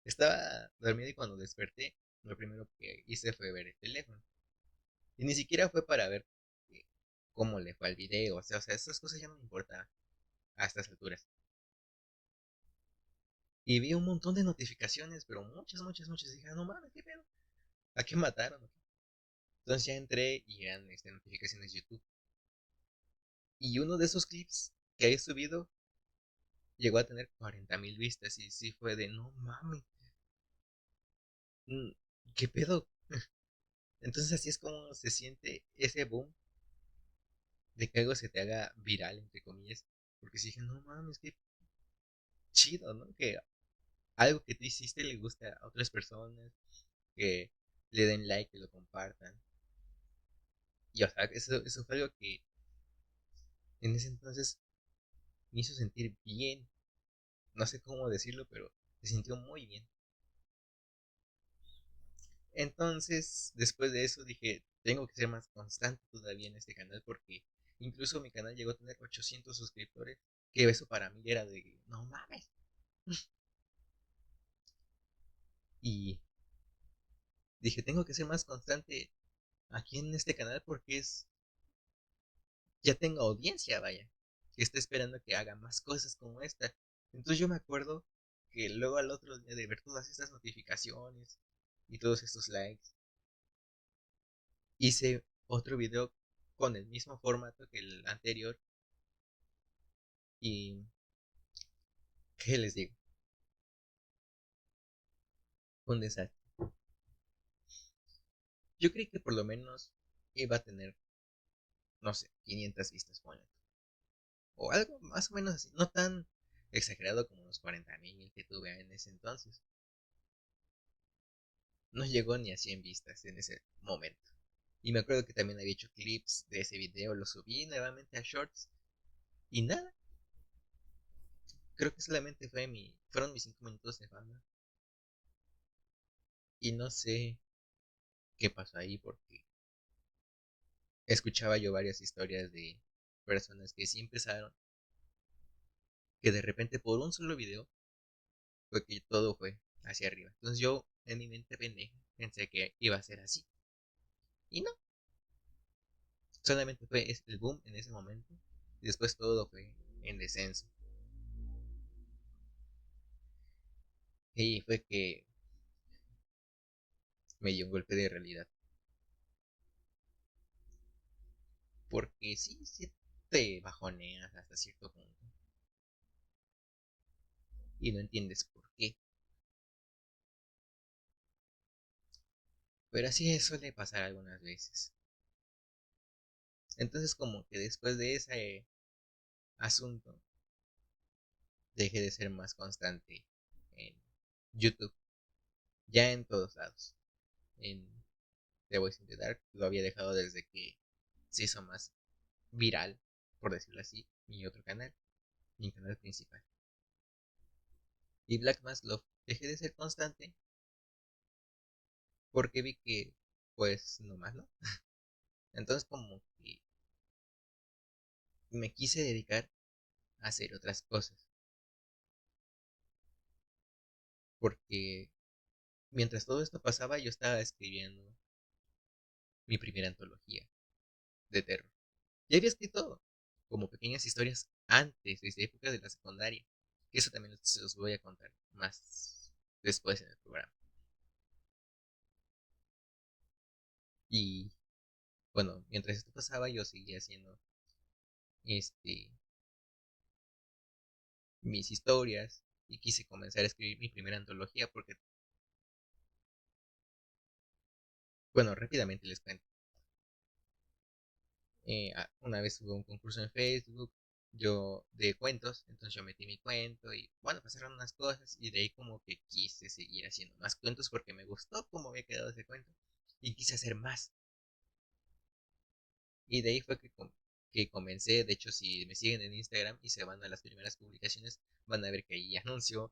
estaba dormido y cuando desperté, lo primero que hice fue ver el teléfono. Y ni siquiera fue para ver eh, cómo le fue al video. O sea, esas cosas ya no me importan a estas alturas. Y vi un montón de notificaciones, pero muchas, muchas, muchas. Y dije, "Ah, no mames, qué pedo. ¿A qué mataron? Entonces ya entré y eran notificaciones de YouTube. Y uno de esos clips que había subido llegó a tener 40,000 vistas. Y sí fue de, no mames, mm, ¿qué pedo? Entonces así es como se siente ese boom de que algo se te haga viral, entre comillas. Porque si dije, no mames, qué chido, ¿no? Que algo que tú hiciste le gusta a otras personas, que le den like, que lo compartan. Y o sea, eso fue algo que en ese entonces me hizo sentir bien. No sé cómo decirlo, pero se sintió muy bien. Entonces, después de eso dije, tengo que ser más constante todavía en este canal porque incluso mi canal llegó a tener 800 suscriptores, que eso para mí era de, no mames. Y dije, tengo que ser más constante aquí en este canal porque ya tengo audiencia, vaya, que está esperando que haga más cosas como esta. Entonces yo me acuerdo que luego al otro día de ver todas estas notificaciones y todos estos likes, hice otro video con el mismo formato que el anterior y ¿qué les digo? Un desastre. Yo creí que por lo menos iba a tener, no sé, 500 vistas, ponle, o algo más o menos así, no tan exagerado como los 40,000 que tuve en ese entonces. No llegó ni a 100 vistas en ese momento. Y me acuerdo que también había hecho clips de ese video, lo subí nuevamente a Shorts y nada. Creo que solamente fueron mis 5 minutos de fama. Y no sé qué pasó ahí porque escuchaba yo varias historias de personas que sí empezaron, que de repente por un solo video fue que todo fue hacia arriba. Entonces yo en mi mente pendeja pensé que iba a ser así. Y no, solamente fue el boom en ese momento. Y después todo fue en descenso. Y fue que me dio un golpe de realidad. Porque sí, sí te bajoneas hasta cierto punto. Y no entiendes por qué. Pero así suele pasar algunas veces. Entonces como que después de ese asunto, dejé de ser más constante en YouTube. Ya en todos lados. En The Voice in the Dark lo había dejado desde que se hizo más viral, por decirlo así, mi canal principal. Y Black Mask Love dejé de ser constante porque vi que, pues, no más, ¿no? Entonces como que me quise dedicar a hacer otras cosas. Porque mientras todo esto pasaba, yo estaba escribiendo mi primera antología de terror. Ya había escrito como pequeñas historias antes, desde época de la secundaria. Que eso también se los voy a contar más después en el programa. Y bueno, mientras esto pasaba, yo seguía haciendo este mis historias y quise comenzar a escribir mi primera antología porque, bueno, rápidamente les cuento. Una vez hubo un concurso en Facebook, yo de cuentos, entonces yo metí mi cuento y bueno, pasaron unas cosas y de ahí como que quise seguir haciendo más cuentos porque me gustó cómo había quedado ese cuento y quise hacer más. Y de ahí fue que comencé. De hecho, si me siguen en Instagram y se van a las primeras publicaciones, van a ver que ahí anuncio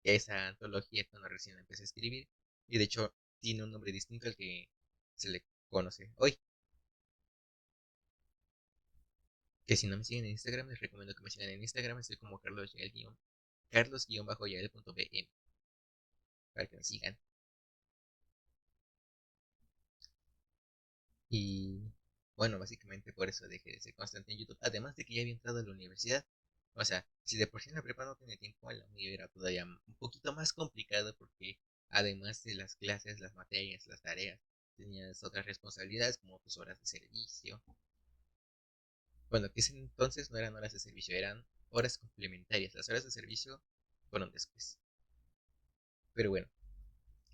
esa antología cuando recién empecé a escribir. Y de hecho, tiene un nombre distinto al que se le conoce hoy. Que si no me siguen en Instagram, les recomiendo que me sigan en Instagram. Estoy como Carlos-Yael.bm para que me sigan. Y bueno, básicamente por eso dejé de ser constante en YouTube. Además de que ya había entrado a la universidad. O sea, si de por sí en la prepa no tenía tiempo, en la uni era todavía un poquito más complicado porque además de las clases, las materias, las tareas, tenías otras responsabilidades como tus horas de servicio. Bueno, que ese entonces no eran horas de servicio, eran horas complementarias. Las horas de servicio fueron después. Pero bueno,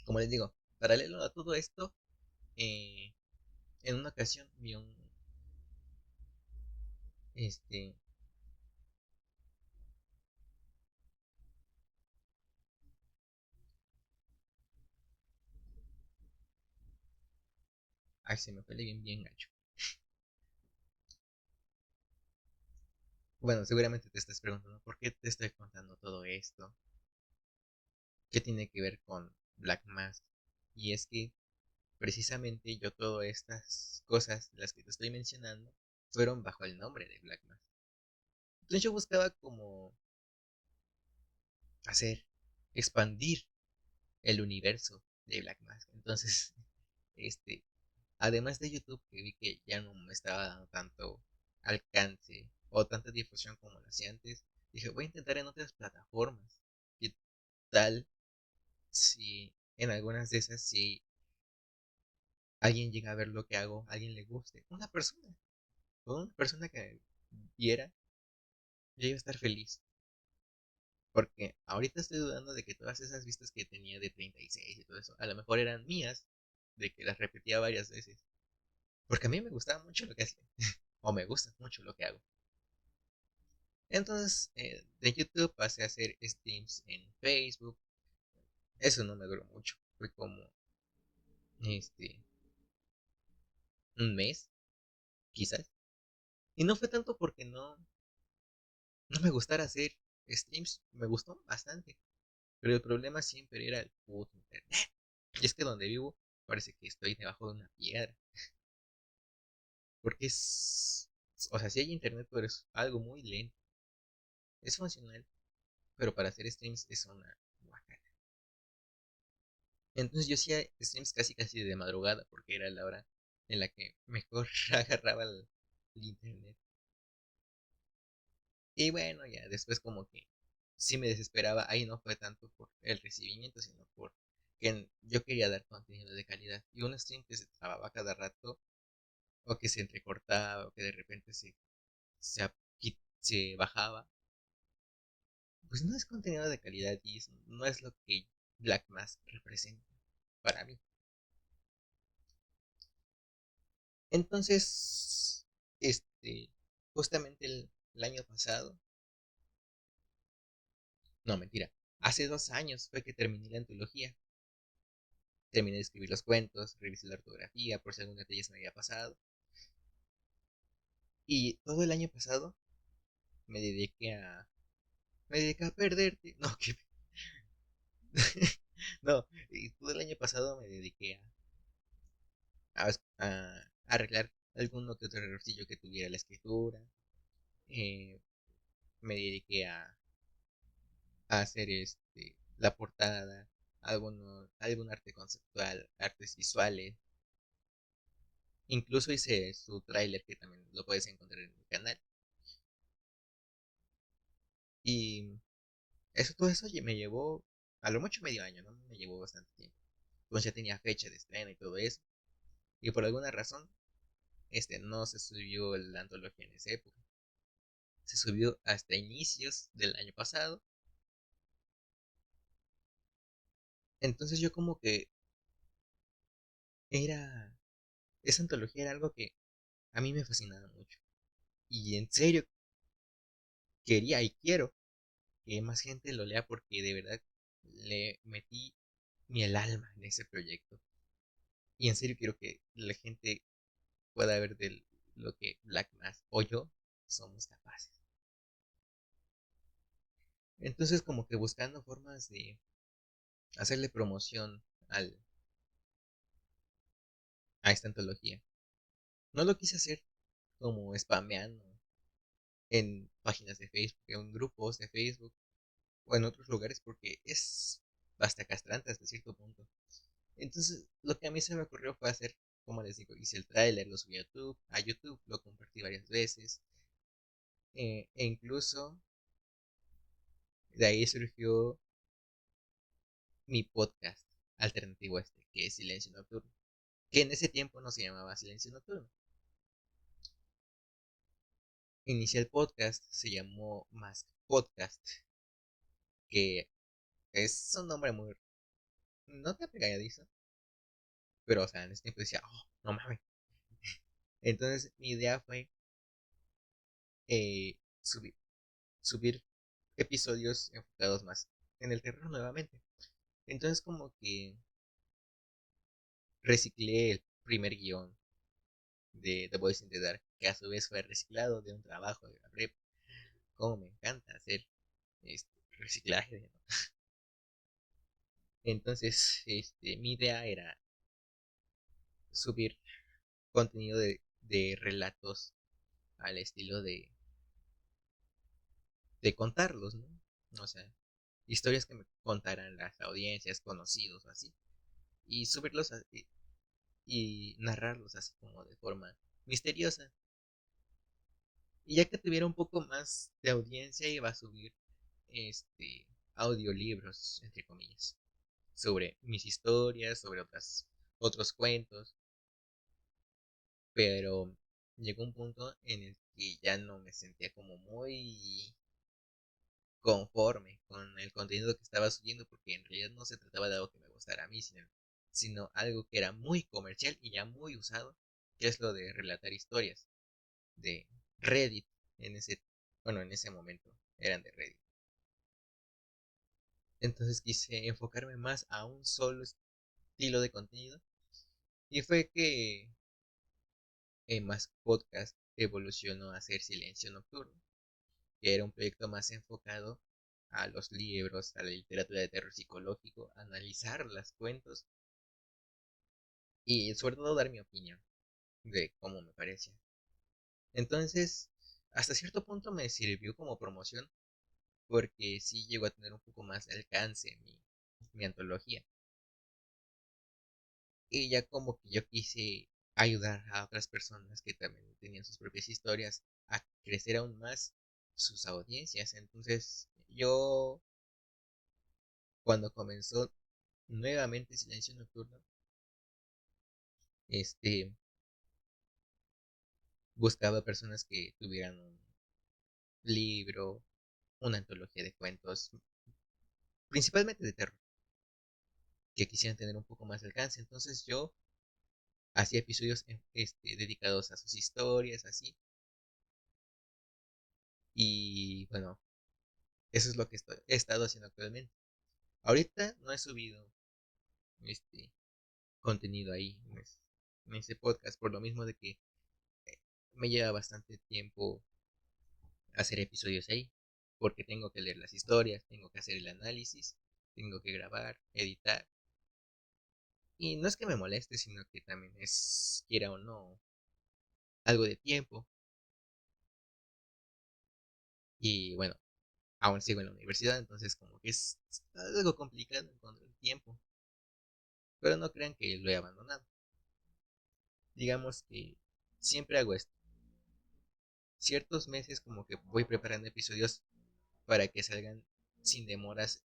como les digo, paralelo a todo esto, eh, en una ocasión vi un, este, ay, se me fue bien, bien gacho. Bueno, seguramente te estás preguntando por qué te estoy contando todo esto, qué tiene que ver con Black Mask. Y es que precisamente yo todas estas cosas, las que te estoy mencionando, fueron bajo el nombre de Black Mask. Entonces yo buscaba como hacer, expandir el universo de Black Mask. Entonces, este, además de YouTube, que vi que ya no me estaba dando tanto alcance o tanta difusión como lo hacía antes, dije, voy a intentar en otras plataformas. ¿Qué tal si en algunas de esas, si alguien llega a ver lo que hago, a alguien le guste? Una persona que viera, yo iba a estar feliz. Porque ahorita estoy dudando de que todas esas vistas que tenía de 36 y todo eso, a lo mejor eran mías, de que las repetía varias veces. Porque a mí me gustaba mucho lo que hacía, o me gusta mucho lo que hago. Entonces, de YouTube pasé a hacer streams en Facebook. Eso no me duró mucho. Fue como este un mes, quizás. Y no fue tanto porque no me gustara hacer streams. Me gustó bastante. Pero el problema siempre era el puto internet. Y es que donde vivo parece que estoy debajo de una piedra. Porque es... O sea, sí hay internet, pero es algo muy lento. Es funcional, pero para hacer streams es una guacala. Entonces yo hacía streams casi casi de madrugada porque era la hora en la que mejor agarraba el internet. Y bueno, ya después como que sí me desesperaba. Ahí no fue tanto por el recibimiento, sino por que yo quería dar contenido de calidad. Y un stream que se trababa cada rato, o que se entrecortaba, o que de repente se, se bajaba, pues no es contenido de calidad y no es lo que Black Mask representa para mí. Entonces, justamente el año pasado, no, mentira, hace 2 años fue que terminé la antología. Terminé de escribir los cuentos, revisé la ortografía por si algún detalle se me había pasado. Y todo el año pasado me dediqué a... Me dediqué a perderte. No, que... no, y todo el año pasado me dediqué a arreglar alguno que otro errorcillo que tuviera la escritura. Eh, Me dediqué a hacer la portada, algún arte conceptual, artes visuales. Incluso hice su tráiler que también lo puedes encontrar en mi canal. Y todo eso me llevó a lo mucho medio año, ¿no? Me llevó bastante tiempo. Pues ya tenía fecha de estreno y todo eso. Y por alguna razón, no se subió la antología en esa época. Se subió hasta inicios del año pasado. Entonces yo como que era... Esa antología era algo que a mí me fascinaba mucho. Y en serio quería y quiero que más gente lo lea porque de verdad le metí el alma en ese proyecto. Y en serio quiero que la gente pueda ver lo que Black Mass o yo somos capaces. Entonces como que buscando formas de hacerle promoción a esta antología. No lo quise hacer como spameando en páginas de Facebook, en grupos de Facebook o en otros lugares porque es hasta castrante hasta cierto punto. Entonces, lo que a mí se me ocurrió fue hacer, como les digo, hice el tráiler, lo subí a YouTube, lo compartí varias veces, e incluso de ahí surgió mi podcast alternativo que es Silencio Nocturno, que en ese tiempo no se llamaba Silencio Nocturno. Inicié el podcast, se llamó Mask Podcast, que es un nombre muy, no te pegadizo, pero o sea, en ese tiempo decía, oh, no mames. Entonces mi idea fue eh, subir, subir episodios enfocados más en el terror nuevamente. Entonces como que reciclé el primer guión de The Voice in the Dark, que a su vez fue reciclado de un trabajo de la prepa. Como me encanta hacer este reciclaje. ¿No? Entonces, mi idea era subir contenido de relatos al estilo de contarlos, ¿no? O sea, historias que me contaran las audiencias, conocidos o así, y subirlos y narrarlos así como de forma misteriosa. Y ya que tuviera un poco más de audiencia, iba a subir audiolibros, entre comillas, sobre mis historias, sobre otros cuentos, pero llegó un punto en el que ya no me sentía como muy conforme con el contenido que estaba subiendo, porque en realidad no se trataba de algo que me gustara a mí, sino algo que era muy comercial y ya muy usado, que es lo de relatar historias de Reddit en ese, bueno, en ese momento eran de Reddit. Entonces quise enfocarme más a un solo estilo de contenido y fue que más podcast evolucionó a ser Silencio Nocturno, que era un proyecto más enfocado a los libros, a la literatura de terror psicológico, a analizar los cuentos y sobre todo dar mi opinión de cómo me parecía. Entonces, hasta cierto punto me sirvió como promoción porque sí llegó a tener un poco más de alcance mi antología. Y ya como que yo quise ayudar a otras personas que también tenían sus propias historias a crecer aún más sus audiencias. Entonces yo cuando comenzó nuevamente Silencio Nocturno, este buscaba personas que tuvieran un libro, una antología de cuentos, principalmente de terror, que quisieran tener un poco más de alcance. Entonces yo hacía episodios dedicados a sus historias, así. Y bueno, eso es lo que he estado haciendo actualmente. Ahorita no he subido este contenido ahí en ese podcast, por lo mismo de que me lleva bastante tiempo hacer episodios ahí, porque tengo que leer las historias, tengo que hacer el análisis, tengo que grabar, editar. Y no es que me moleste, sino que también es, quiera o no, algo de tiempo. Y bueno, aún sigo en la universidad, entonces como que es algo complicado encontrar el tiempo. Pero no crean que lo he abandonado. Digamos que siempre hago esto. Ciertos meses como que voy preparando episodios para que salgan sin demoras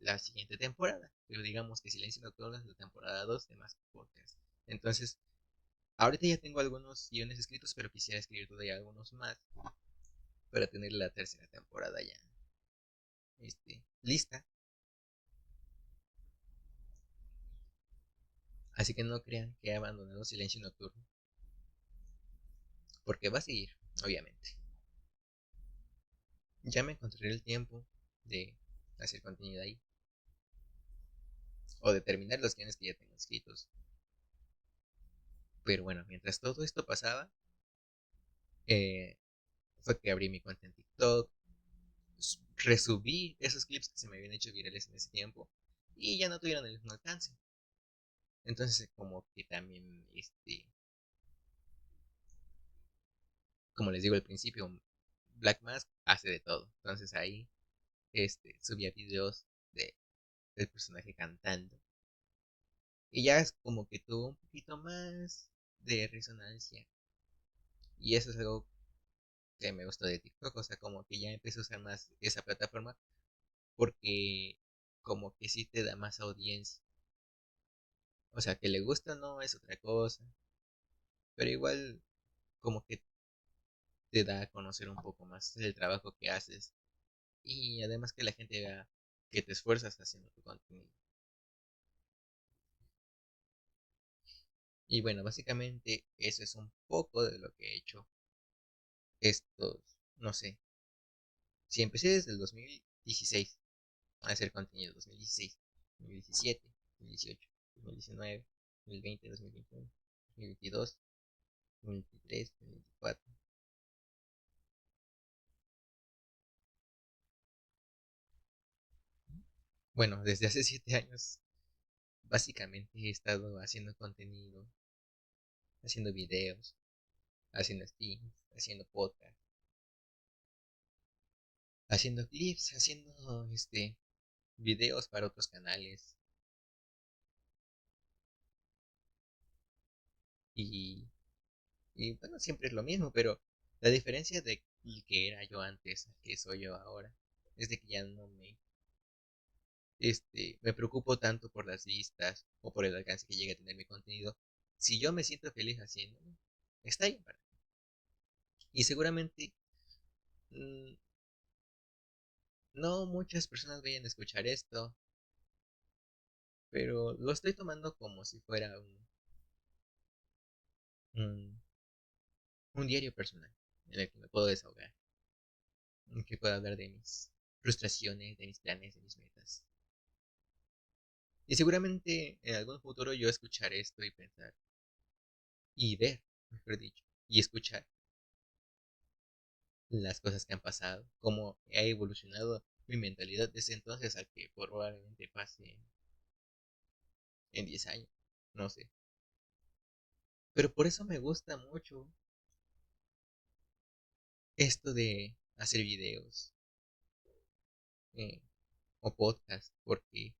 la siguiente temporada. Pero digamos que Silencio Nocturno es la temporada 2 de más podcast. Entonces, ahorita ya tengo algunos guiones escritos, pero quisiera escribir todavía algunos más para tener la tercera temporada ya lista. Así que no crean que he abandonado Silencio Nocturno, porque va a seguir, obviamente. Ya me encontraré el tiempo de hacer contenido ahí, o de terminar los guiones que ya tengo escritos. Pero bueno, mientras todo esto pasaba, eh, fue que abrí mi cuenta en TikTok, resubí esos clips que se me habían hecho virales en ese tiempo y ya no tuvieron el mismo alcance. Entonces, como que también, como les digo al principio, Black Mask hace de todo. Entonces ahí, subía videos de, del personaje cantando. Y ya es como que tuvo un poquito más de resonancia. Y eso es algo que me gustó de TikTok. O sea, como que ya empecé a usar más esa plataforma porque como que sí te da más audiencia. O sea, que le gusta no es otra cosa. Pero igual como que te da a conocer un poco más el trabajo que haces. Y además que la gente vea que te esfuerzas haciendo tu contenido. Y bueno, básicamente eso es un poco de lo que he hecho estos, no sé, si empecé desde el 2016 a hacer contenido, 2016, 2017, 2018, 2019, 2020, 2021, 2022, 2023, 2024. Bueno, desde hace 7 años básicamente he estado haciendo contenido, haciendo videos, haciendo streams, haciendo podcast, haciendo clips, haciendo videos para otros canales y, y bueno, siempre es lo mismo, pero la diferencia de el que era yo antes al que soy yo ahora es de que ya no me preocupo tanto por las vistas o por el alcance que llegue a tener mi contenido. Si yo me siento feliz haciéndolo, está bien para mí. Y seguramente mm, no muchas personas vayan a escuchar esto, pero lo estoy tomando como si fuera un, un diario personal en el que me puedo desahogar, en el que puedo hablar de mis frustraciones, de mis planes, de mis metas. Y seguramente en algún futuro yo escucharé esto y pensar, y ver, mejor dicho, y escuchar las cosas que han pasado, cómo ha evolucionado mi mentalidad desde entonces al que probablemente pase en 10 años, no sé. Pero por eso me gusta mucho esto de hacer videos eh, o podcast, porque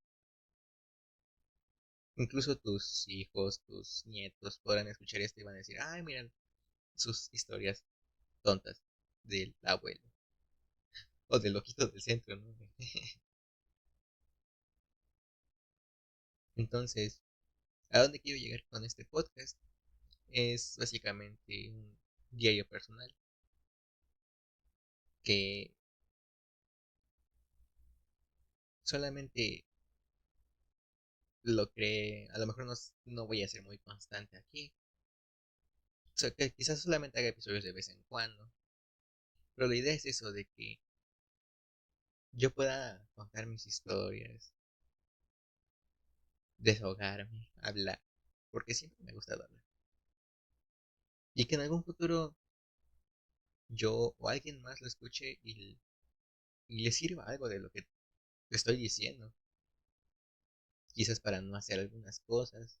incluso tus hijos, tus nietos podrán escuchar esto y van a decir, ay, miren sus historias tontas del abuelo o del loquito del centro, ¿no? Entonces, ¿a dónde quiero llegar con este podcast? Es básicamente un diario personal que solamente lo creé, a lo mejor no voy a ser muy constante aquí, o sea, que quizás solamente haga episodios de vez en cuando, pero la idea es eso, de que yo pueda contar mis historias, desahogarme, hablar, porque siempre me ha gustado hablar, y que en algún futuro yo o alguien más lo escuche y le sirva algo de lo que estoy diciendo, quizás para no hacer algunas cosas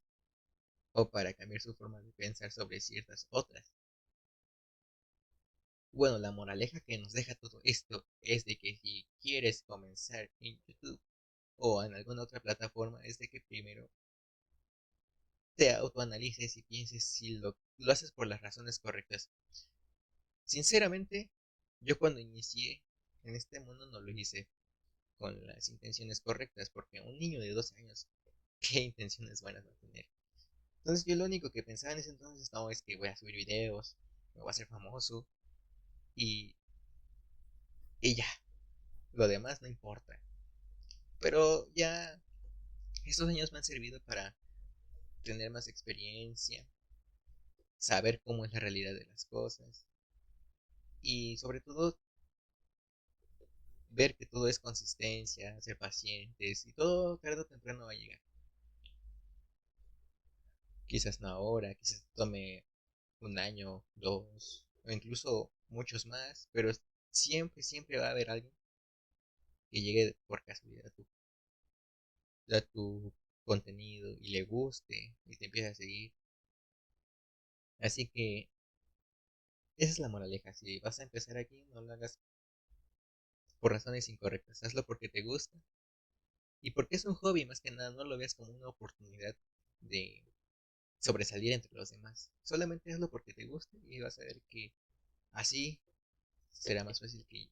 o para cambiar su forma de pensar sobre ciertas otras. Bueno, la moraleja que nos deja todo esto es de que si quieres comenzar en YouTube o en alguna otra plataforma, es de que primero te autoanalices y pienses si lo haces por las razones correctas. Sinceramente, yo cuando inicié en este mundo no lo hice con las intenciones correctas, porque un niño de 12 años, ¿qué intenciones buenas va a tener? Entonces yo lo único que pensaba en ese entonces, no, es que voy a subir videos, me voy a hacer famoso y, y ya, lo demás no importa. Pero ya estos años me han servido para tener más experiencia, saber cómo es la realidad de las cosas y sobre todo ver que todo es consistencia, ser pacientes y todo tarde o temprano va a llegar. Quizás no ahora, quizás tome un año, dos, o incluso muchos más, pero siempre va a haber alguien que llegue por casualidad a tu contenido y le guste y te empiece a seguir. Así que esa es la moraleja. Si vas a empezar aquí, no lo hagas por razones incorrectas. Hazlo porque te gusta y porque es un hobby más que nada. No lo veas como una oportunidad de sobresalir entre los demás. Solamente hazlo porque te gusta y vas a ver que así será más fácil que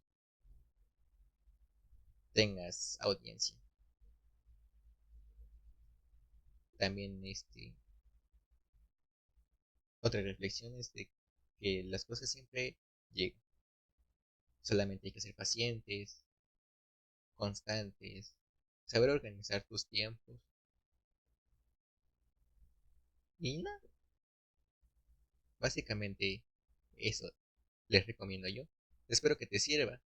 tengas audiencia. También otra reflexión es de que las cosas siempre llegan. Solamente hay que ser pacientes, constantes, saber organizar tus tiempos y nada, básicamente eso les recomiendo yo. Espero que te sirva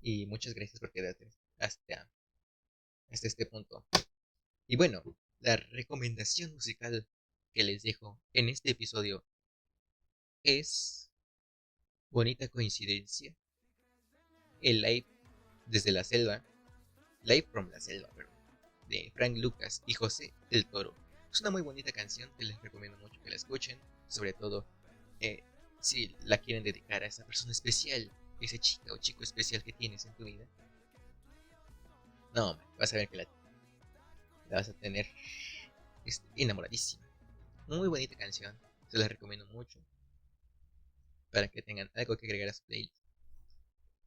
y muchas gracias por quedarte hasta este punto. Y bueno, la recomendación musical que les dejo en este episodio es Bonita Coincidencia, el live desde la selva, Live from la selva, perdón, de Frank Lucas y José el Toro. Es una muy bonita canción que les recomiendo mucho que la escuchen, sobre todo eh, si la quieren dedicar a esa persona especial, esa chica o chico especial que tienes en tu vida. No, vas a ver que la vas a tener enamoradísima. Muy bonita canción, se la recomiendo mucho para que tengan algo que agregar a su playlist.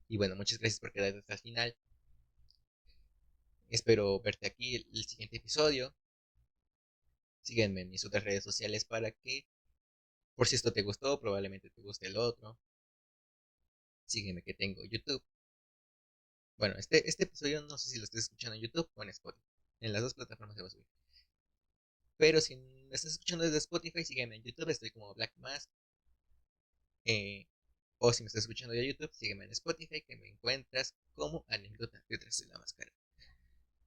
Y bueno, muchas gracias por quedarte hasta el final. Espero verte aquí el siguiente episodio. Sígueme en mis otras redes sociales para que, por si esto te gustó, probablemente te guste el otro. Sígueme que tengo YouTube. Bueno, este episodio no sé si lo estés escuchando en YouTube o en Spotify. En las dos plataformas se va a subir. Pero si me estás escuchando desde Spotify, sígueme en YouTube. Estoy como Black Mask. Eh, o si me estás escuchando de YouTube, sígueme en Spotify, que me encuentras como anécdota detrás de la máscara.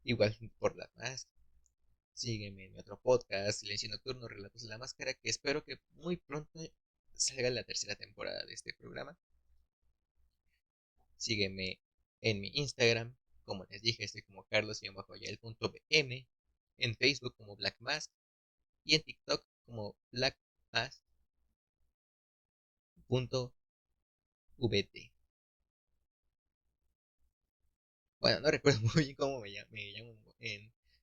Igual por Black Mask. Sígueme en mi otro podcast, Silencio Nocturno, Relatos de la Máscara, que espero que muy pronto salga la tercera temporada de este programa. Sígueme en mi Instagram, como les dije, estoy como carlos-yael.bm, en Facebook como Black Mask y en TikTok como blackmask.vt. Bueno, no recuerdo muy bien cómo me llamo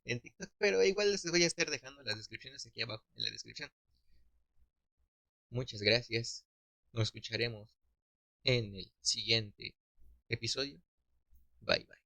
en TikTok, pero igual les voy a estar dejando las descripciones aquí abajo en la descripción. Muchas gracias. Nos escucharemos en el siguiente episodio. Bye bye.